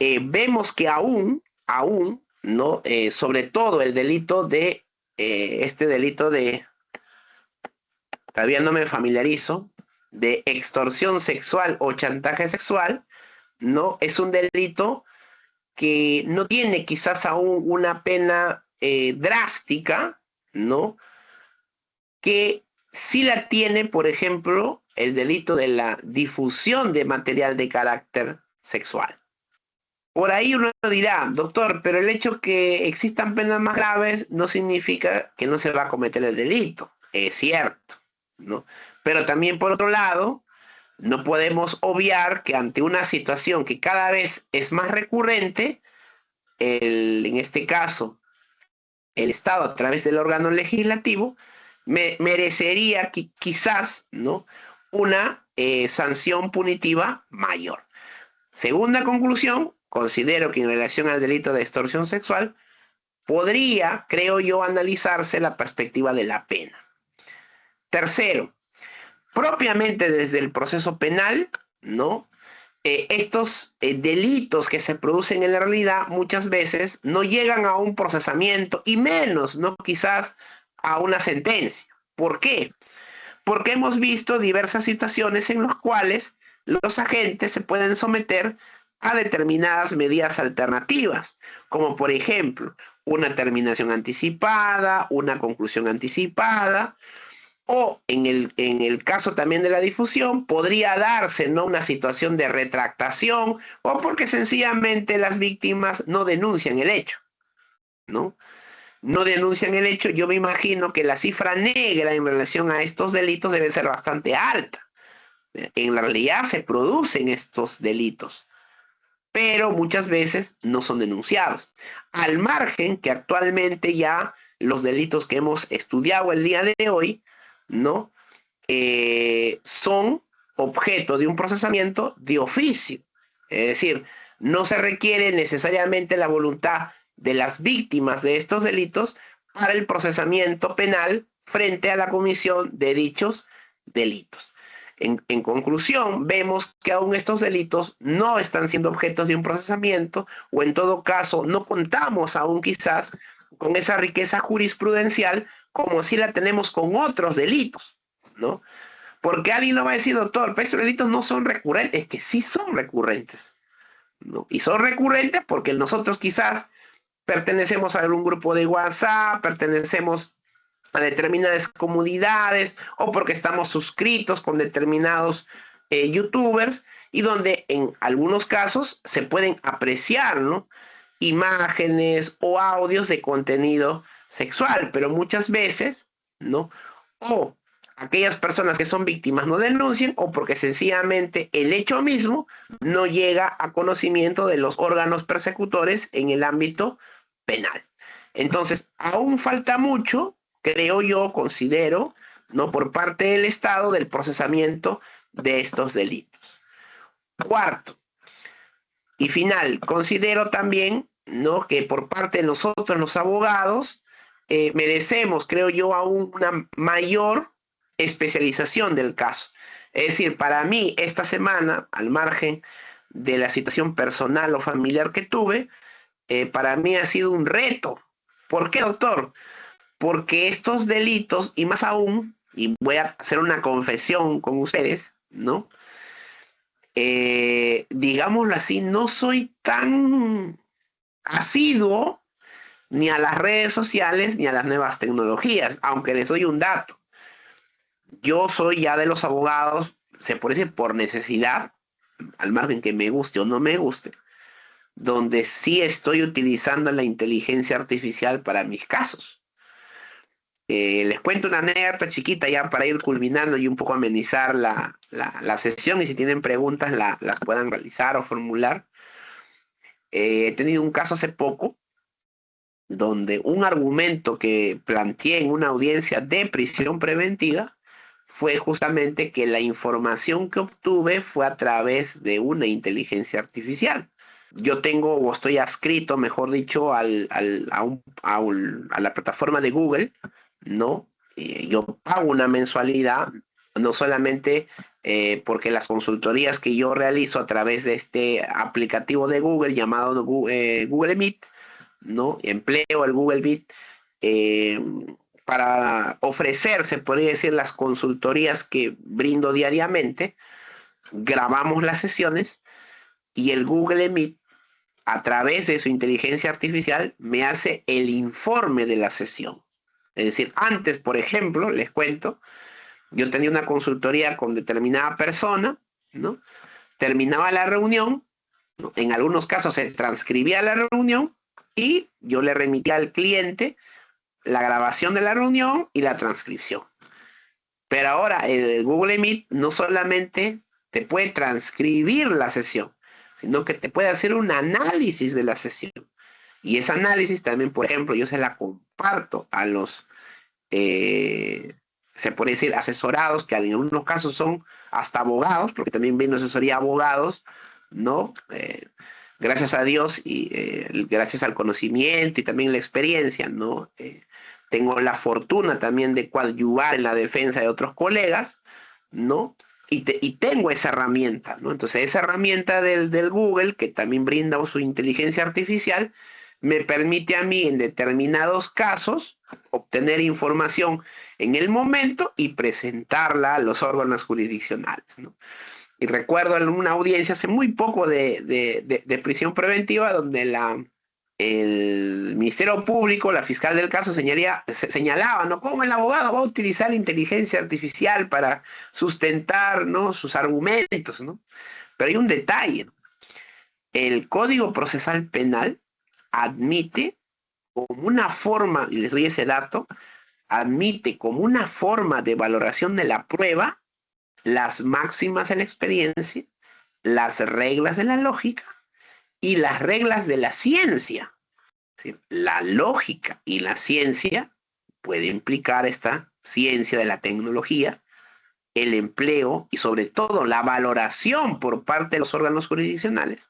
vemos que aún, ¿no?, sobre todo el delito de, este delito de, todavía no me familiarizo, de extorsión sexual o chantaje sexual, ¿no?, es un delito que no tiene quizás aún una pena drástica, ¿no?, que sí la tiene, por ejemplo, el delito de la difusión de material de carácter sexual. Por ahí uno dirá, doctor, pero el hecho que existan penas más graves no significa que no se va a cometer el delito. Es cierto, ¿no? Pero también, por otro lado, no podemos obviar que ante una situación que cada vez es más recurrente, en este caso, el Estado a través del órgano legislativo, merecería quizás, ¿no?, una sanción punitiva mayor. Segunda conclusión, considero que en relación al delito de extorsión sexual, podría, creo yo, analizarse la perspectiva de la pena. Tercero, propiamente desde el proceso penal, ¿no?, estos delitos que se producen en la realidad muchas veces no llegan a un procesamiento y menos, ¿no?, quizás a una sentencia. ¿Por qué? Porque hemos visto diversas situaciones en las cuales los agentes se pueden someter a determinadas medidas alternativas, como por ejemplo una terminación anticipada, una conclusión anticipada, o en el caso también de la difusión, podría darse, ¿no?, una situación de retractación o porque sencillamente las víctimas no denuncian el hecho, ¿no? No denuncian el hecho. Yo me imagino que la cifra negra en relación a estos delitos debe ser bastante alta. En la realidad se producen estos delitos, pero muchas veces no son denunciados. Al margen que actualmente ya los delitos que hemos estudiado el día de hoy, ¿no?, son objeto de un procesamiento de oficio. Es decir, no se requiere necesariamente la voluntad de las víctimas de estos delitos para el procesamiento penal frente a la comisión de dichos delitos. En conclusión, vemos que aún estos delitos no están siendo objetos de un procesamiento, o en todo caso no contamos aún quizás con esa riqueza jurisprudencial como si la tenemos con otros delitos, ¿no? Porque alguien no va a decir, doctor, pero estos delitos no son recurrentes. Es que sí son recurrentes, ¿no? Y son recurrentes porque nosotros quizás pertenecemos a algún grupo de WhatsApp, pertenecemos a determinadas comunidades, o porque estamos suscritos con determinados youtubers, y donde en algunos casos se pueden apreciar, ¿no?, imágenes o audios de contenido sexual, pero muchas veces, ¿no?, o aquellas personas que son víctimas no denuncian, o porque sencillamente el hecho mismo no llega a conocimiento de los órganos persecutores en el ámbito penal. Entonces, aún falta mucho, creo yo, considero, ¿no?, por parte del Estado, del procesamiento de estos delitos. Cuarto y final, considero también, ¿no?, que por parte de nosotros los abogados merecemos, creo yo, aún una mayor especialización del caso. Es decir, para mí esta semana, al margen de la situación personal o familiar que tuve, para mí ha sido un reto. ¿Por qué, doctor? Porque estos delitos, y más aún, y voy a hacer una confesión con ustedes, ¿no?, digámoslo así, no soy tan asiduo ni a las redes sociales ni a las nuevas tecnologías, aunque les doy un dato. Yo soy ya de los abogados, se puede decir por necesidad, al margen que me guste o no me guste, donde sí estoy utilizando la inteligencia artificial para mis casos. Les cuento una anécdota chiquita ya para ir culminando y un poco amenizar la sesión, y si tienen preguntas las puedan realizar o formular. He tenido un caso hace poco donde un argumento que planteé en una audiencia de prisión preventiva fue justamente que la información que obtuve fue a través de una inteligencia artificial. Yo tengo, o estoy adscrito, mejor dicho, a la plataforma de Google, ¿no? Yo pago una mensualidad, no solamente porque las consultorías que yo realizo a través de este aplicativo de Google llamado Google Meet, ¿no? Empleo el Google Meet eh, para ofrecer, se podría decir, las consultorías que brindo diariamente. Grabamos las sesiones y el Google Meet, a través de su inteligencia artificial, me hace el informe de la sesión. Es decir, antes, por ejemplo, les cuento, yo tenía una consultoría con determinada persona, ¿no? Terminaba la reunión, ¿no? En algunos casos se transcribía la reunión y yo le remitía al cliente la grabación de la reunión y la transcripción. Pero ahora el Google Meet no solamente te puede transcribir la sesión, sino que te puede hacer un análisis de la sesión. Y ese análisis también, por ejemplo, yo se la comparto a los, se puede decir, asesorados, que en algunos casos son hasta abogados, porque también viendo asesoría a abogados, ¿no? Gracias a Dios y gracias al conocimiento y también la experiencia, ¿no? Tengo la fortuna también de coadyuvar en la defensa de otros colegas, ¿no? Y tengo esa herramienta, ¿no? Entonces, esa herramienta del Google, que también brinda su inteligencia artificial, me permite a mí en determinados casos obtener información en el momento y presentarla a los órganos jurisdiccionales, ¿no? Y recuerdo en una audiencia hace muy poco de prisión preventiva donde el Ministerio Público, la fiscal del caso, señalaba, ¿no? Cómo el abogado va a utilizar la inteligencia artificial para sustentar, ¿no? Sus argumentos, ¿no? Pero hay un detalle, ¿no? El Código Procesal Penal admite como una forma, y les doy ese dato, admite como una forma de valoración de la prueba las máximas de la experiencia, las reglas de la lógica y las reglas de la ciencia. Es decir, la lógica y la ciencia puede implicar esta ciencia de la tecnología, el empleo y sobre todo la valoración por parte de los órganos jurisdiccionales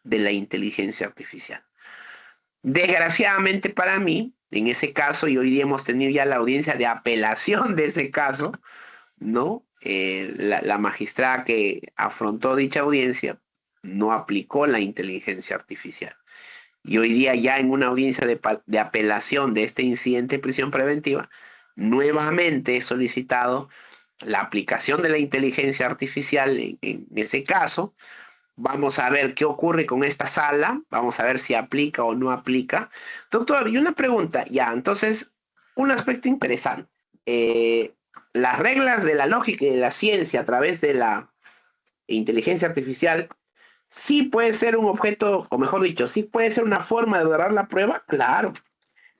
de la inteligencia artificial. Desgraciadamente para mí, en ese caso, y hoy día hemos tenido ya la audiencia de apelación de ese caso, ¿no? La magistrada que afrontó dicha audiencia no aplicó la inteligencia artificial. Y hoy día ya en una audiencia de apelación de este incidente de prisión preventiva, nuevamente he solicitado la aplicación de la inteligencia artificial en ese caso. Vamos a ver qué ocurre con esta sala, vamos a ver si aplica o no aplica. Doctor, y una pregunta, ya, entonces, un aspecto interesante. Las reglas de la lógica y de la ciencia a través de la inteligencia artificial sí puede ser un objeto, o mejor dicho, sí puede ser una forma de lograr la prueba, claro.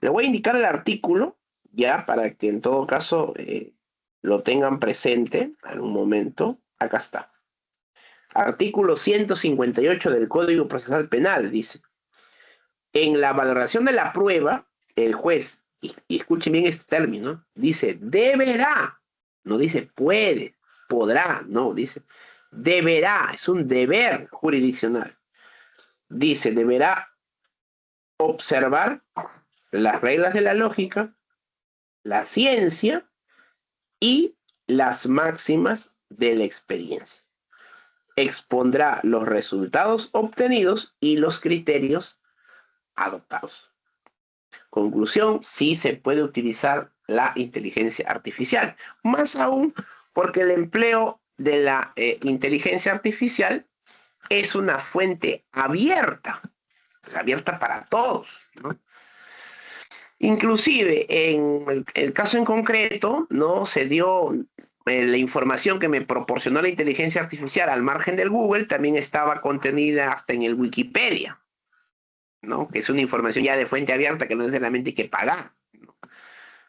Le voy a indicar el artículo, ya, para que en todo caso lo tengan presente en un momento. Acá está. Artículo 158 del Código Procesal Penal, dice: en la valoración de la prueba, el juez, y escuchen bien este término, dice deberá, no dice puede, podrá, no, dice deberá, es un deber jurisdiccional. Dice, deberá observar las reglas de la lógica, la ciencia y las máximas de la experiencia. Expondrá los resultados obtenidos y los criterios adoptados. Conclusión, sí se puede utilizar la inteligencia artificial, más aún porque el empleo de la inteligencia artificial es una fuente abierta para todos, ¿no? Inclusive, en el caso en concreto, ¿no? Se dio la información que me proporcionó la inteligencia artificial al margen del Google, también estaba contenida hasta en el Wikipedia, ¿no? Que es una información ya de fuente abierta que no necesariamente hay que pagar, ¿no?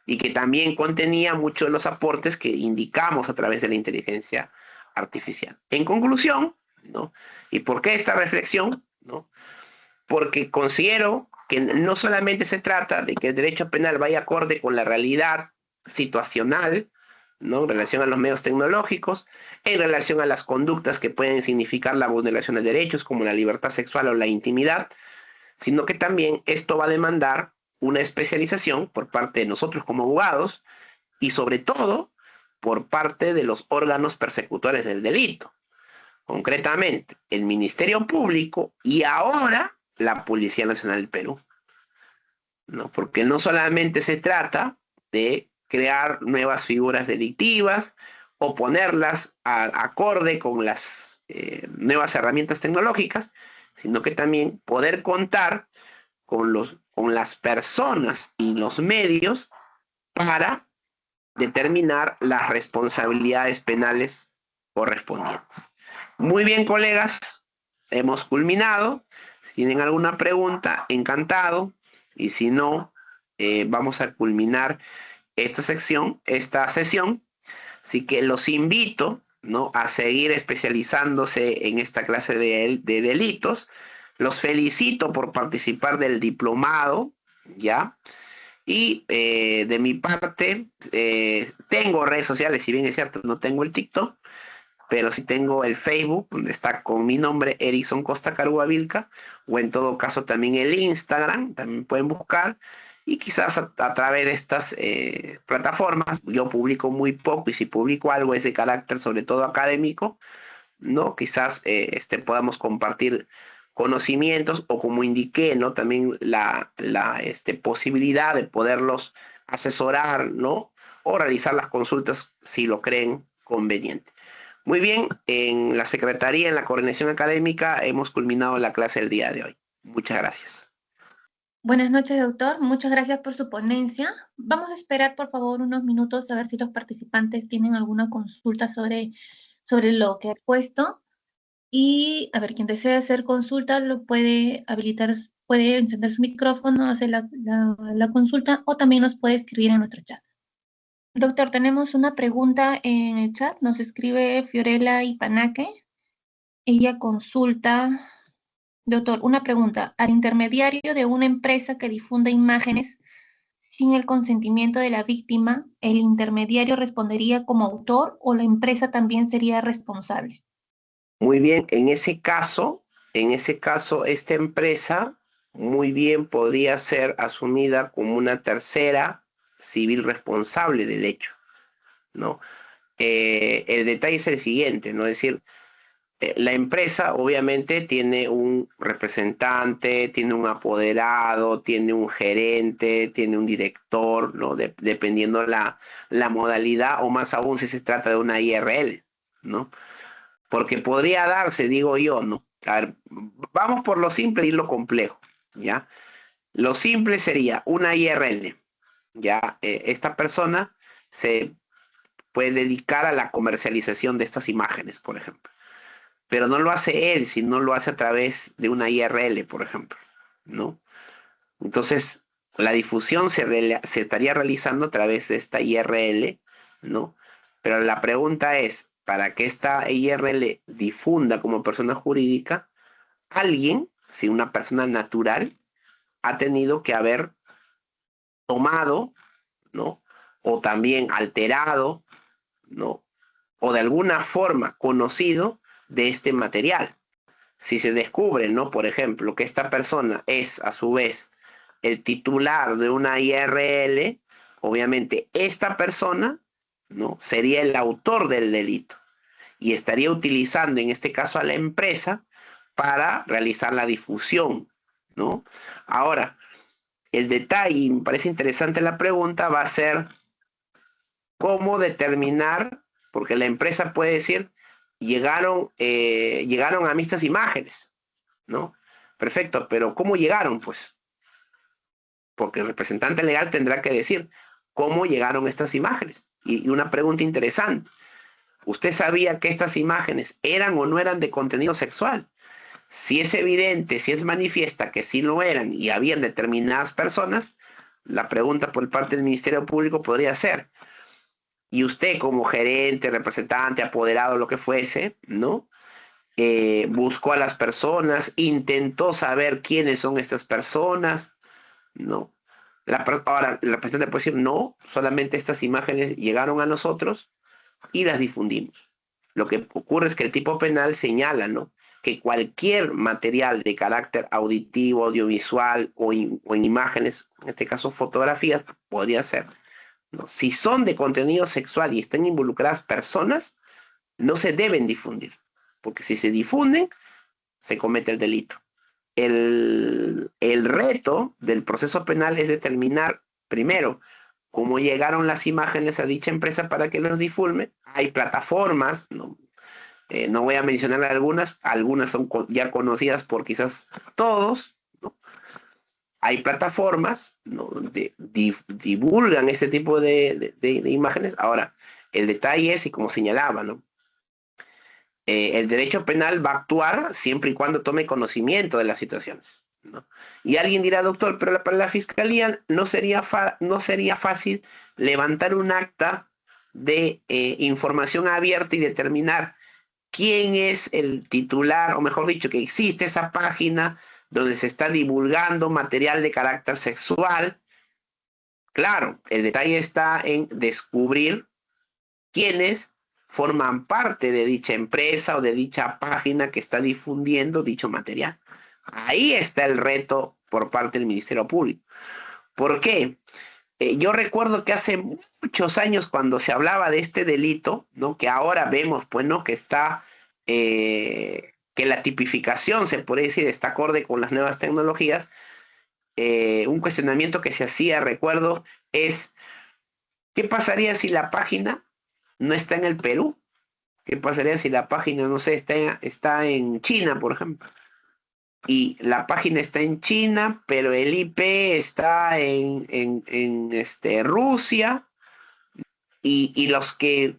y que también contenía muchos de los aportes que indicamos a través de la inteligencia artificial. En conclusión, ¿no? ¿Y por qué esta reflexión? ¿No? Porque considero que no solamente se trata de que el derecho penal vaya acorde con la realidad situacional, ¿no? En relación a los medios tecnológicos, en relación a las conductas que pueden significar la vulneración de derechos, como la libertad sexual o la intimidad, sino que también esto va a demandar una especialización por parte de nosotros como abogados y sobre todo por parte de los órganos persecutores del delito, concretamente el Ministerio Público y ahora la Policía Nacional del Perú, ¿no? Porque no solamente se trata de crear nuevas figuras delictivas o ponerlas acorde con las nuevas herramientas tecnológicas, sino que también poder contar con las personas y los medios para determinar las responsabilidades penales correspondientes. Muy bien, colegas, hemos culminado. Si tienen alguna pregunta, encantado. Y si no, vamos a culminar esta sesión. Así que los invito, ¿no?, a seguir especializándose en esta clase de delitos. Los felicito por participar del diplomado, ¿ya? Y de mi parte, tengo redes sociales, si bien es cierto, no tengo el TikTok, pero sí tengo el Facebook, donde está con mi nombre, Erickson Costa Carúa Vilca, o en todo caso también el Instagram, también pueden buscar, y quizás a través de estas plataformas, yo publico muy poco, y si publico algo es de carácter sobre todo académico, ¿no? Quizás podamos compartir conocimientos o como indiqué, ¿no? También la posibilidad de poderlos asesorar, ¿no? O realizar las consultas si lo creen conveniente. Muy bien, en la Secretaría, en la coordinación académica, hemos culminado la clase del día de hoy. Muchas gracias. Buenas noches, doctor. Muchas gracias por su ponencia. Vamos a esperar, por favor, unos minutos a ver si los participantes tienen alguna consulta sobre lo que ha puesto. Y, a ver, quien desea hacer consulta lo puede habilitar, puede encender su micrófono, hacer la consulta o también nos puede escribir en nuestro chat. Doctor, tenemos una pregunta en el chat. Nos escribe Fiorella Ipanaque. Ella consulta, doctor, una pregunta. Al intermediario de una empresa que difunda imágenes sin el consentimiento de la víctima, ¿el intermediario respondería como autor o la empresa también sería responsable? Muy bien, en ese caso, esta empresa muy bien podría ser asumida como una tercera civil responsable del hecho, ¿no? El detalle es el siguiente, ¿no? Es decir, la empresa obviamente tiene un representante, tiene un apoderado, tiene un gerente, tiene un director, ¿no? Dependiendo la modalidad, o más aún si se trata de una IRL, ¿no? Porque podría darse, digo yo, ¿no? A ver, vamos por lo simple y lo complejo, ¿ya? Lo simple sería una IRL, ¿ya? Esta persona se puede dedicar a la comercialización de estas imágenes, por ejemplo. Pero no lo hace él, sino lo hace a través de una IRL, por ejemplo, ¿no? Entonces, la difusión se estaría realizando a través de esta IRL, ¿no? Pero la pregunta es, para que esta IRL difunda como persona jurídica, alguien, si una persona natural, ha tenido que haber tomado, ¿no? O también alterado, ¿no? O de alguna forma conocido de este material. Si se descubre, ¿no?, por ejemplo, que esta persona es a su vez el titular de una IRL, obviamente esta persona, ¿no?, sería el autor del delito y estaría utilizando en este caso a la empresa para realizar la difusión, ¿no? Ahora, el detalle, me parece interesante la pregunta, va a ser cómo determinar, porque la empresa puede decir, llegaron a mí estas imágenes, ¿no? Perfecto, pero ¿cómo llegaron? Pues, porque el representante legal tendrá que decir cómo llegaron estas imágenes. Y una pregunta interesante, ¿usted sabía que estas imágenes eran o no eran de contenido sexual? Si es evidente, si es manifiesta que sí lo eran y habían determinadas personas, La pregunta por parte del Ministerio Público podría ser, y usted como gerente, representante, apoderado, lo que fuese, ¿no? Buscó a las personas, intentó saber quiénes son estas personas, ¿no? Ahora, el representante puede decir, no, solamente estas imágenes llegaron a nosotros y las difundimos. Lo que ocurre es que el tipo penal señala, ¿no?, que cualquier material de carácter auditivo, audiovisual o en imágenes, en este caso fotografías, podría ser, ¿no? Si son de contenido sexual y están involucradas personas, no se deben difundir, porque si se difunden, se comete el delito. El reto del proceso penal es determinar, primero, cómo llegaron las imágenes a dicha empresa para que los difunden. Hay plataformas, ¿no? No voy a mencionar algunas son ya conocidas por quizás todos, ¿no? Hay plataformas, ¿no?, donde divulgan este tipo de imágenes. Ahora, el detalle es, y como señalaba, ¿no?, el derecho penal va a actuar siempre y cuando tome conocimiento de las situaciones, ¿no? Y alguien dirá, doctor, pero para la fiscalía no sería fácil levantar un acta de información abierta y determinar quién es el titular, o mejor dicho, que existe esa página donde se está divulgando material de carácter sexual. Claro, el detalle está en descubrir quiénes forman parte de dicha empresa o de dicha página que está difundiendo dicho material. Ahí está el reto por parte del Ministerio Público. ¿Por qué? Yo recuerdo que hace muchos años, cuando se hablaba de este delito, ¿no?, que ahora vemos, pues, ¿no?, que está, que la tipificación, se puede decir, está acorde con las nuevas tecnologías. Un cuestionamiento que se hacía, recuerdo, es, ¿qué pasaría si la página no está en el Perú? ¿Qué pasaría si la página, no sé, está en China, por ejemplo? Y la página está en China, pero el IP está en Rusia, y los que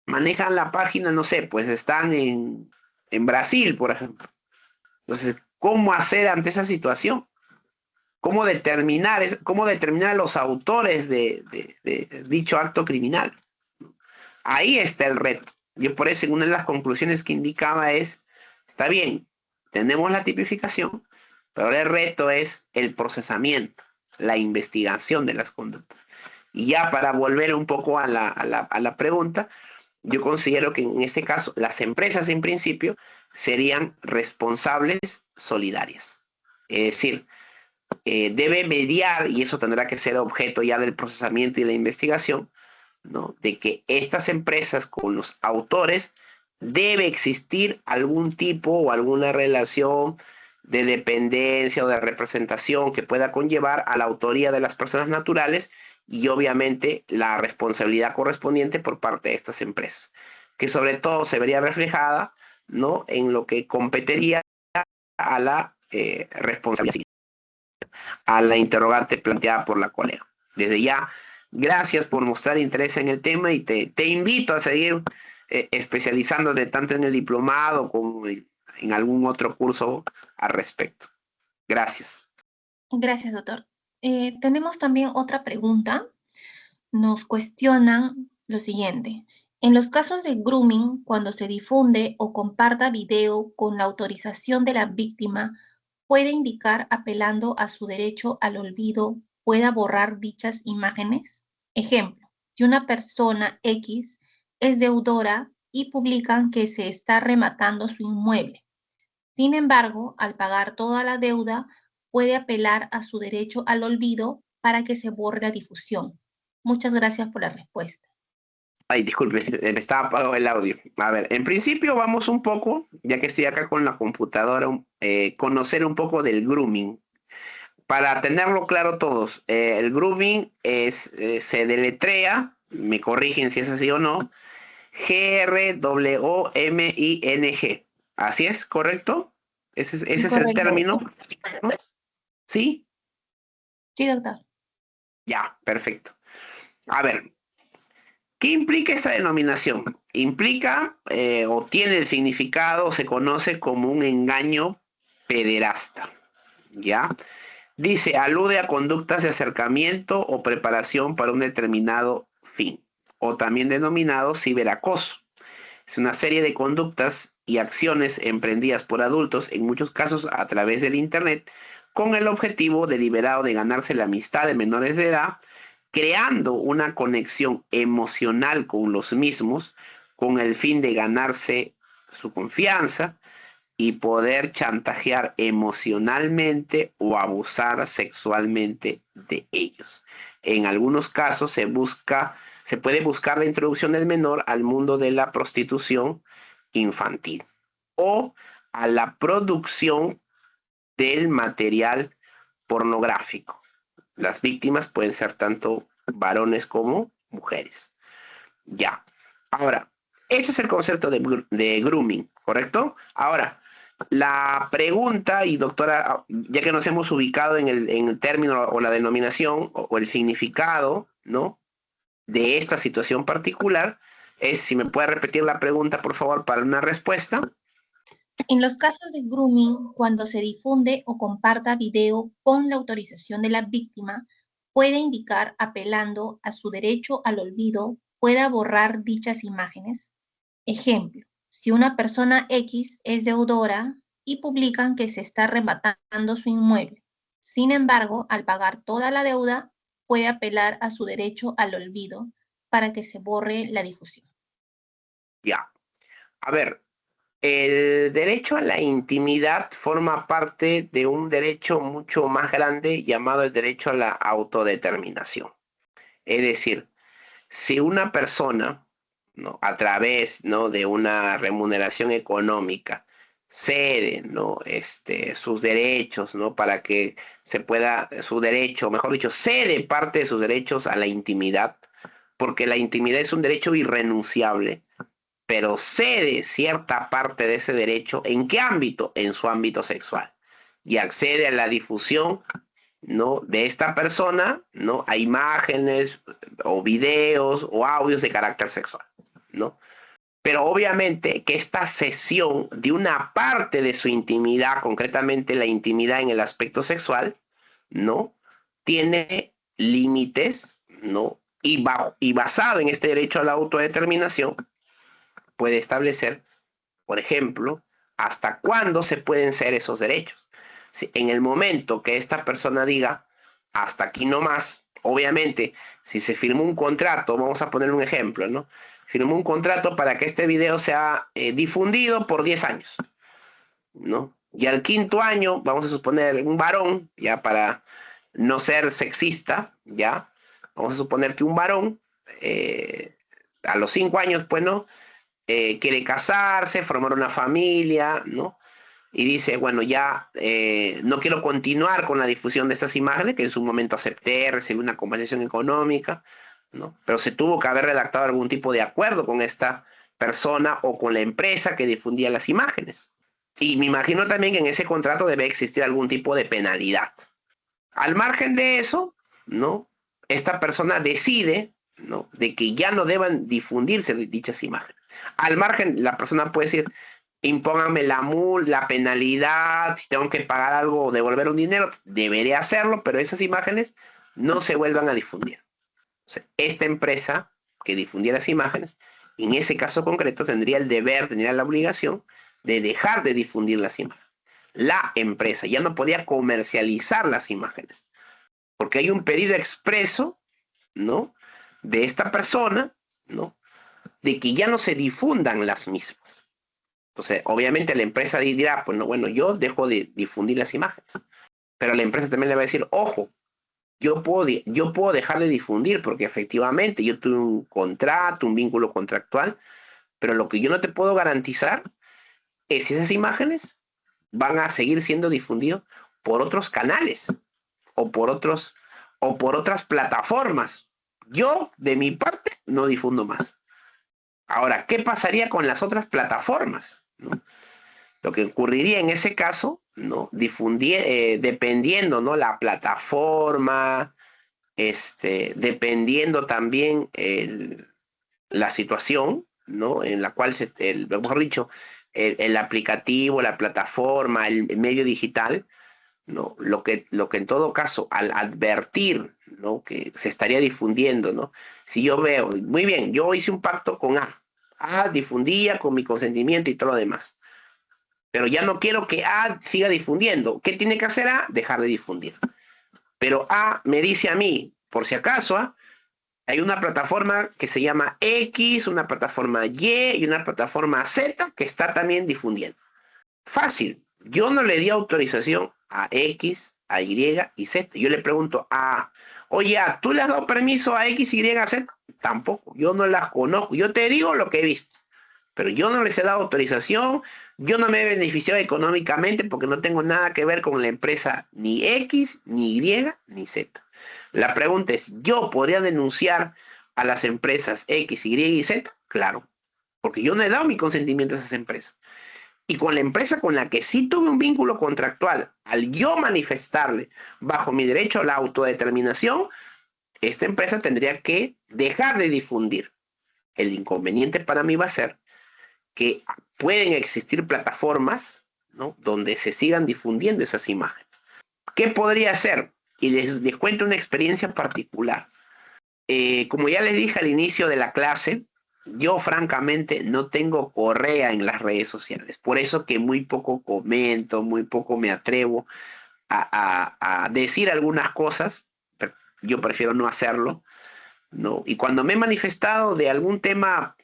manejan la página, no sé, pues están en Brasil, por ejemplo. Entonces, ¿cómo hacer ante esa situación? ¿Cómo determinar a los autores de dicho acto criminal? Ahí está el reto. Yo por eso, una de las conclusiones que indicaba es, está bien, tenemos la tipificación, pero el reto es el procesamiento, la investigación de las conductas. Y ya para volver un poco a la pregunta, yo considero que en este caso las empresas en principio serían responsables solidarias. Es decir, debe mediar, y eso tendrá que ser objeto ya del procesamiento y la investigación, ¿no?, de que estas empresas con los autores debe existir algún tipo o alguna relación de dependencia o de representación que pueda conllevar a la autoría de las personas naturales, y obviamente la responsabilidad correspondiente por parte de estas empresas, que sobre todo se vería reflejada, ¿no?, en lo que competiría a la responsabilidad civil, a la interrogante planteada por la colega. Desde ya, gracias por mostrar interés en el tema, y te invito a seguir especializándote tanto en el diplomado como en algún otro curso al respecto. Gracias. Gracias, doctor. Tenemos también otra pregunta. Nos cuestionan lo siguiente. En los casos de grooming, cuando se difunde o comparta video con la autorización de la víctima, ¿puede indicar, apelando a su derecho al olvido, pueda borrar dichas imágenes? Ejemplo, si una persona X es deudora y publican que se está rematando su inmueble. Sin embargo, al pagar toda la deuda, puede apelar a su derecho al olvido para que se borre la difusión. Muchas gracias por la respuesta. Ay, disculpe, me estaba apagado el audio. A ver, en principio vamos un poco, ya que estoy acá con la computadora, conocer un poco del grooming. Para tenerlo claro todos, el grooming se deletrea, me corrigen si es así o no, Grooming. ¿Así es, correcto? Ese es el Correcto, término, doctor. ¿no? ¿Sí? Sí, doctor. Ya, perfecto. A ver, ¿qué implica esta denominación? Implica o tiene el significado, se conoce como un engaño pederasta, ¿ya? Dice, alude a conductas de acercamiento o preparación para un determinado fin, o también denominado ciberacoso. Es una serie de conductas y acciones emprendidas por adultos, en muchos casos a través del Internet, con el objetivo deliberado de ganarse la amistad de menores de edad, creando una conexión emocional con los mismos, con el fin de ganarse su confianza y poder chantajear emocionalmente o abusar sexualmente de ellos. En algunos casos se puede buscar la introducción del menor al mundo de la prostitución infantil o a la producción del material pornográfico. Las víctimas pueden ser tanto varones como mujeres. Ya. Ahora, ese es el concepto de grooming, ¿correcto? Ahora, la pregunta, y doctora, ya que nos hemos ubicado en el término o la denominación o el significado, ¿no? De esta situación particular, es si me puede repetir la pregunta, por favor, para una respuesta. En los casos de grooming, cuando se difunde o comparta video con la autorización de la víctima, puede indicar, apelando a su derecho al olvido, pueda borrar dichas imágenes. Ejemplo, si una persona X es deudora y publican que se está arrebatando su inmueble. Sin embargo, al pagar toda la deuda, puede apelar a su derecho al olvido para que se borre la difusión. Ya. A ver, el derecho a la intimidad forma parte de un derecho mucho más grande llamado el derecho a la autodeterminación. Es decir, si una persona, ¿no? A través, ¿no? de una remuneración económica cede, ¿no? sus derechos, ¿no? Para que se pueda, su derecho, mejor dicho, cede parte de sus derechos a la intimidad, porque la intimidad es un derecho irrenunciable, pero cede cierta parte de ese derecho. ¿En qué ámbito? En su ámbito sexual. Y accede a la difusión, ¿no? de esta persona, ¿no? a imágenes o videos o audios de carácter sexual, ¿no? Pero obviamente que esta cesión de una parte de su intimidad, concretamente la intimidad en el aspecto sexual, ¿no? Tiene límites, ¿no? Y basado en este derecho a la autodeterminación, puede establecer, por ejemplo, hasta cuándo se pueden ser esos derechos. Si en el momento que esta persona diga, hasta aquí no más, obviamente, si se firmó un contrato, vamos a poner un ejemplo, ¿no? Firmó un contrato para que este video sea difundido por 10 años, ¿no? Y al quinto año, vamos a suponer un varón, ya para no ser sexista, ya, vamos a suponer que un varón, a los 5 años, pues, ¿no? Quiere casarse, formar una familia, ¿no? Y dice, bueno, ya no quiero continuar con la difusión de estas imágenes, que en su momento acepté, recibí una compensación económica, ¿no? Pero se tuvo que haber redactado algún tipo de acuerdo con esta persona o con la empresa que difundía las imágenes. Y me imagino también que en ese contrato debe existir algún tipo de penalidad. Al margen de eso, ¿no? Esta persona decide, ¿no? de que ya no deban difundirse dichas imágenes. Al margen, la persona puede decir, impóngame la penalidad, si tengo que pagar algo o devolver un dinero, deberé hacerlo, pero esas imágenes no se vuelvan a difundir. O sea, esta empresa que difundía las imágenes, en ese caso concreto, tendría el deber, tendría la obligación de dejar de difundir las imágenes. La empresa ya no podía comercializar las imágenes, porque hay un pedido expreso, ¿no? De esta persona, ¿no? De que ya no se difundan las mismas. Entonces, obviamente la empresa dirá, pues no, bueno, yo dejo de difundir las imágenes. Pero la empresa también le va a decir, ojo, yo puedo dejar de difundir porque efectivamente yo tuve un contrato, un vínculo contractual, pero lo que yo no te puedo garantizar es si esas imágenes van a seguir siendo difundidas por otros canales o por otras plataformas. Yo, de mi parte, no difundo más. Ahora, ¿qué pasaría con las otras plataformas? ¿No? Lo que ocurriría en ese caso, ¿no? Dependiendo, ¿no? La plataforma, dependiendo también la situación, ¿no? En la cual, mejor dicho, el aplicativo, la plataforma, el medio digital, ¿no? Lo que en todo caso, al advertir, ¿no? Que se estaría difundiendo, ¿no? Si yo veo, muy bien, yo hice un pacto con A difundía con mi consentimiento y todo lo demás, pero ya no quiero que A siga difundiendo. ¿Qué tiene que hacer A? Dejar de difundir. Pero A me dice a mí, por si acaso, hay una plataforma que se llama X, una plataforma Y una plataforma Z que está también difundiendo. Fácil. Yo no le di autorización a X, a Y y Z. Yo le pregunto a, oye, ¿tú le has dado permiso a X, Y, Z? Tampoco. Yo no las conozco. Yo te digo lo que he visto. Pero yo no les he dado autorización. Yo no me he beneficiado económicamente porque no tengo nada que ver con la empresa ni X, ni Y, ni Z. La pregunta es, ¿yo podría denunciar a las empresas X, Y y Z? Claro, porque yo no he dado mi consentimiento a esas empresas. Y con la empresa con la que sí tuve un vínculo contractual, al yo manifestarle bajo mi derecho a la autodeterminación, esta empresa tendría que dejar de difundir. El inconveniente para mí va a ser que pueden existir plataformas, ¿no? Donde se sigan difundiendo esas imágenes. ¿Qué podría hacer? Y les cuento una experiencia particular. Como ya les dije al inicio de la clase, yo francamente no tengo correa en las redes sociales. Por eso que muy poco comento, muy poco me atrevo a decir algunas cosas. Pero yo prefiero no hacerlo, ¿no? Y cuando me he manifestado de algún tema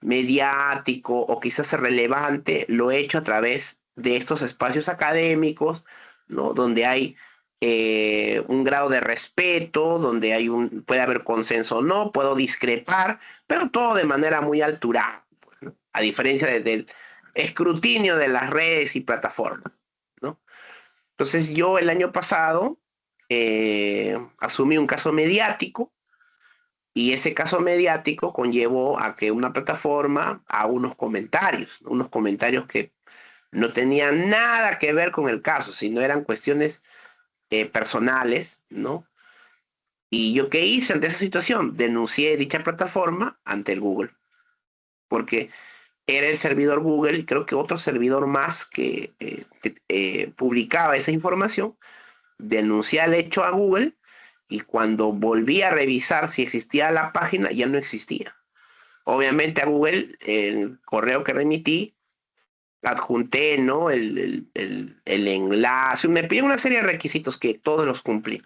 mediático o quizás relevante, lo he hecho a través de estos espacios académicos, ¿no? Donde hay un grado de respeto, donde puede haber consenso o no, puedo discrepar, pero todo de manera muy alturada, ¿no? A diferencia del escrutinio de las redes y plataformas, ¿no? Entonces yo el año pasado asumí un caso mediático y ese caso mediático conllevó a que una plataforma a unos comentarios que no tenían nada que ver con el caso, sino eran cuestiones personales, ¿no? ¿Y yo qué hice ante esa situación? Denuncié dicha plataforma ante el Google, porque era el servidor Google y creo que otro servidor más que publicaba esa información. Denuncié el hecho a Google y cuando volví a revisar si existía la página, ya no existía. Obviamente a Google, el correo que remití, adjunté, ¿no? el enlace, me pidió una serie de requisitos que todos los cumplí.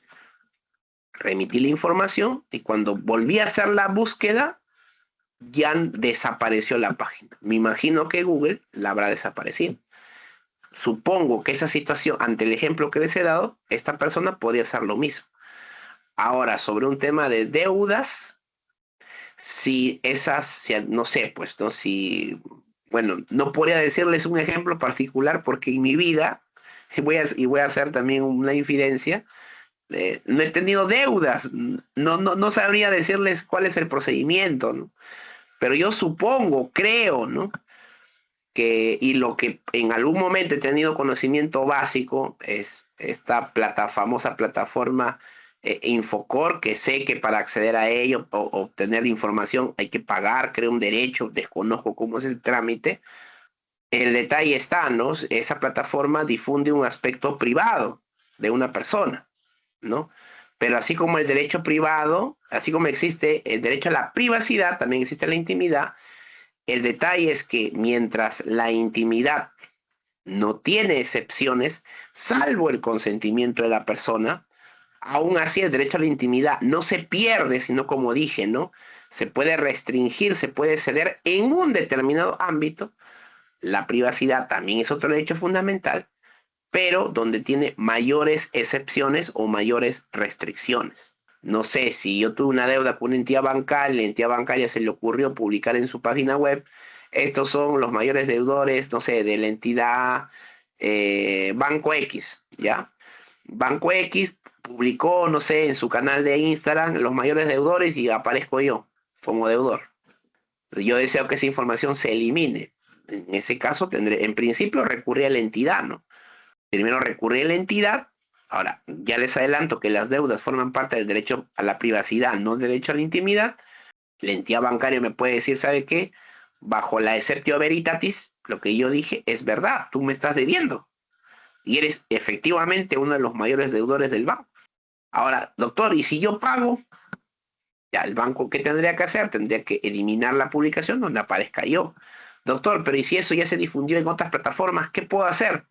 Remití la información y cuando volví a hacer la búsqueda, ya desapareció la página. Me imagino que Google la habrá desaparecido. Supongo que esa situación, ante el ejemplo que les he dado, esta persona podría hacer lo mismo. Ahora, sobre un tema de deudas, si no sé, pues, ¿no? Si, bueno, no podría decirles un ejemplo particular porque en mi vida, voy a hacer también una infidencia, no he tenido deudas, no sabría decirles cuál es el procedimiento, ¿no? Pero yo supongo, creo, ¿no? Y lo que en algún momento he tenido conocimiento básico es esta famosa plataforma Infocor, que sé que para acceder a ello o obtener información hay que pagar, creo un derecho, desconozco cómo es el trámite. El detalle está, ¿no? Esa plataforma difunde un aspecto privado de una persona, ¿no? Pero así como el derecho privado, así como existe el derecho a la privacidad, también existe la intimidad. El detalle es que mientras la intimidad no tiene excepciones, salvo el consentimiento de la persona, aún así el derecho a la intimidad no se pierde, sino como dije, ¿no? Se puede restringir, se puede ceder en un determinado ámbito. La privacidad también es otro derecho fundamental, pero donde tiene mayores excepciones o mayores restricciones. No sé, si yo tuve una deuda con una entidad bancaria, la entidad bancaria se le ocurrió publicar en su página web, estos son los mayores deudores, no sé, de la entidad Banco X, ¿ya? Banco X publicó, no sé, en su canal de Instagram los mayores deudores y aparezco yo como deudor. Yo deseo que esa información se elimine. En ese caso tendré, en principio, recurrir a la entidad, ¿no? Primero recurrir a la entidad. Ahora, ya les adelanto que las deudas forman parte del derecho a la privacidad, no del derecho a la intimidad. La entidad bancaria me puede decir, ¿sabe qué? Bajo la exceptio veritatis, lo que yo dije es verdad, tú me estás debiendo. y eres efectivamente uno de los mayores deudores del banco. Ahora, doctor, ¿y si yo pago? Ya, el banco, ¿qué tendría que hacer? Tendría que eliminar la publicación donde aparezca yo. Doctor, pero ¿y si eso ya se difundió en otras plataformas? ¿Qué puedo hacer?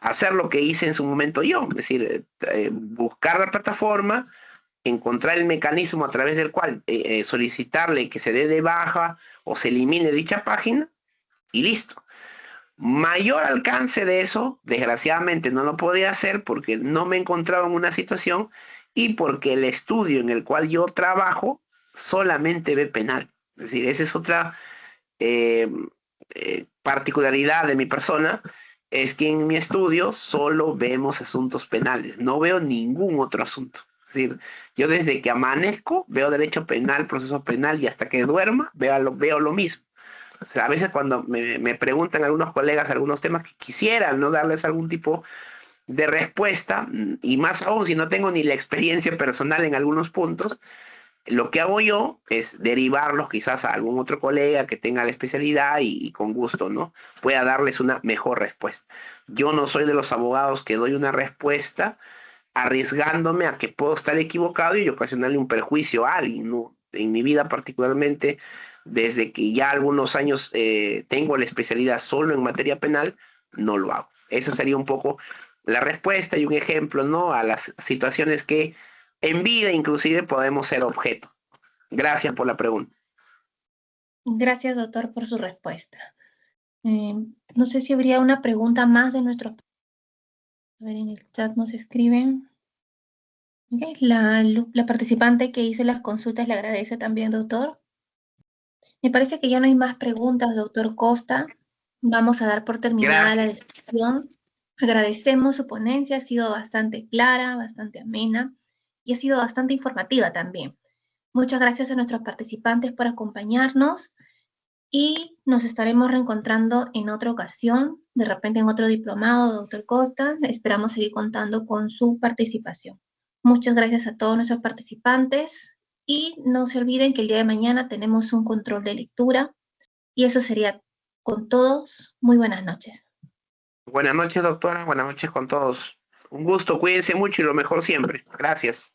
Hacer lo que hice en su momento yo, es decir, buscar la plataforma, encontrar el mecanismo a través del cual solicitarle que se dé de baja o se elimine dicha página y listo. Mayor alcance de eso, desgraciadamente no lo podría hacer porque no me encontraba en una situación y porque el estudio en el cual yo trabajo solamente ve penal. Es decir, esa es otra eh, particularidad de mi persona, es que en mi estudio solo vemos asuntos penales, no veo ningún otro asunto. Es decir, yo desde que amanezco veo derecho penal, proceso penal y hasta que duerma veo lo mismo. O sea, a veces cuando me preguntan algunos colegas algunos temas que quisieran no darles algún tipo de respuesta, y más aún si no tengo ni la experiencia personal en algunos puntos, lo que hago yo es derivarlos quizás a algún otro colega que tenga la especialidad y con gusto, ¿no? Pueda darles una mejor respuesta. Yo no soy de los abogados que doy una respuesta arriesgándome a que puedo estar equivocado y ocasionarle un perjuicio a alguien, ¿no? En mi vida particularmente, desde que ya algunos años tengo la especialidad solo en materia penal, no lo hago. Eso sería un poco la respuesta y un ejemplo, ¿no? A las situaciones que en vida inclusive podemos ser objeto. Gracias por la pregunta. Gracias, doctor, por su respuesta. No sé si habría una pregunta más de nuestros... A ver, en el chat nos escriben. Ok, la participante que hizo las consultas le agradece también, doctor. Me parece que ya no hay más preguntas, doctor Costa. Vamos a dar por terminada la Gracias. discusión. Agradecemos su ponencia, ha sido bastante clara, bastante amena y ha sido bastante informativa también. Muchas gracias a nuestros participantes por acompañarnos y nos estaremos reencontrando en otra ocasión, de repente en otro diplomado, doctor Costa. Esperamos seguir contando con su participación. Muchas gracias a todos nuestros participantes y no se olviden que el día de mañana tenemos un control de lectura y eso sería con todos. Muy buenas noches. Buenas noches, doctora. Buenas noches con todos. Un gusto, cuídense mucho y lo mejor siempre. Gracias.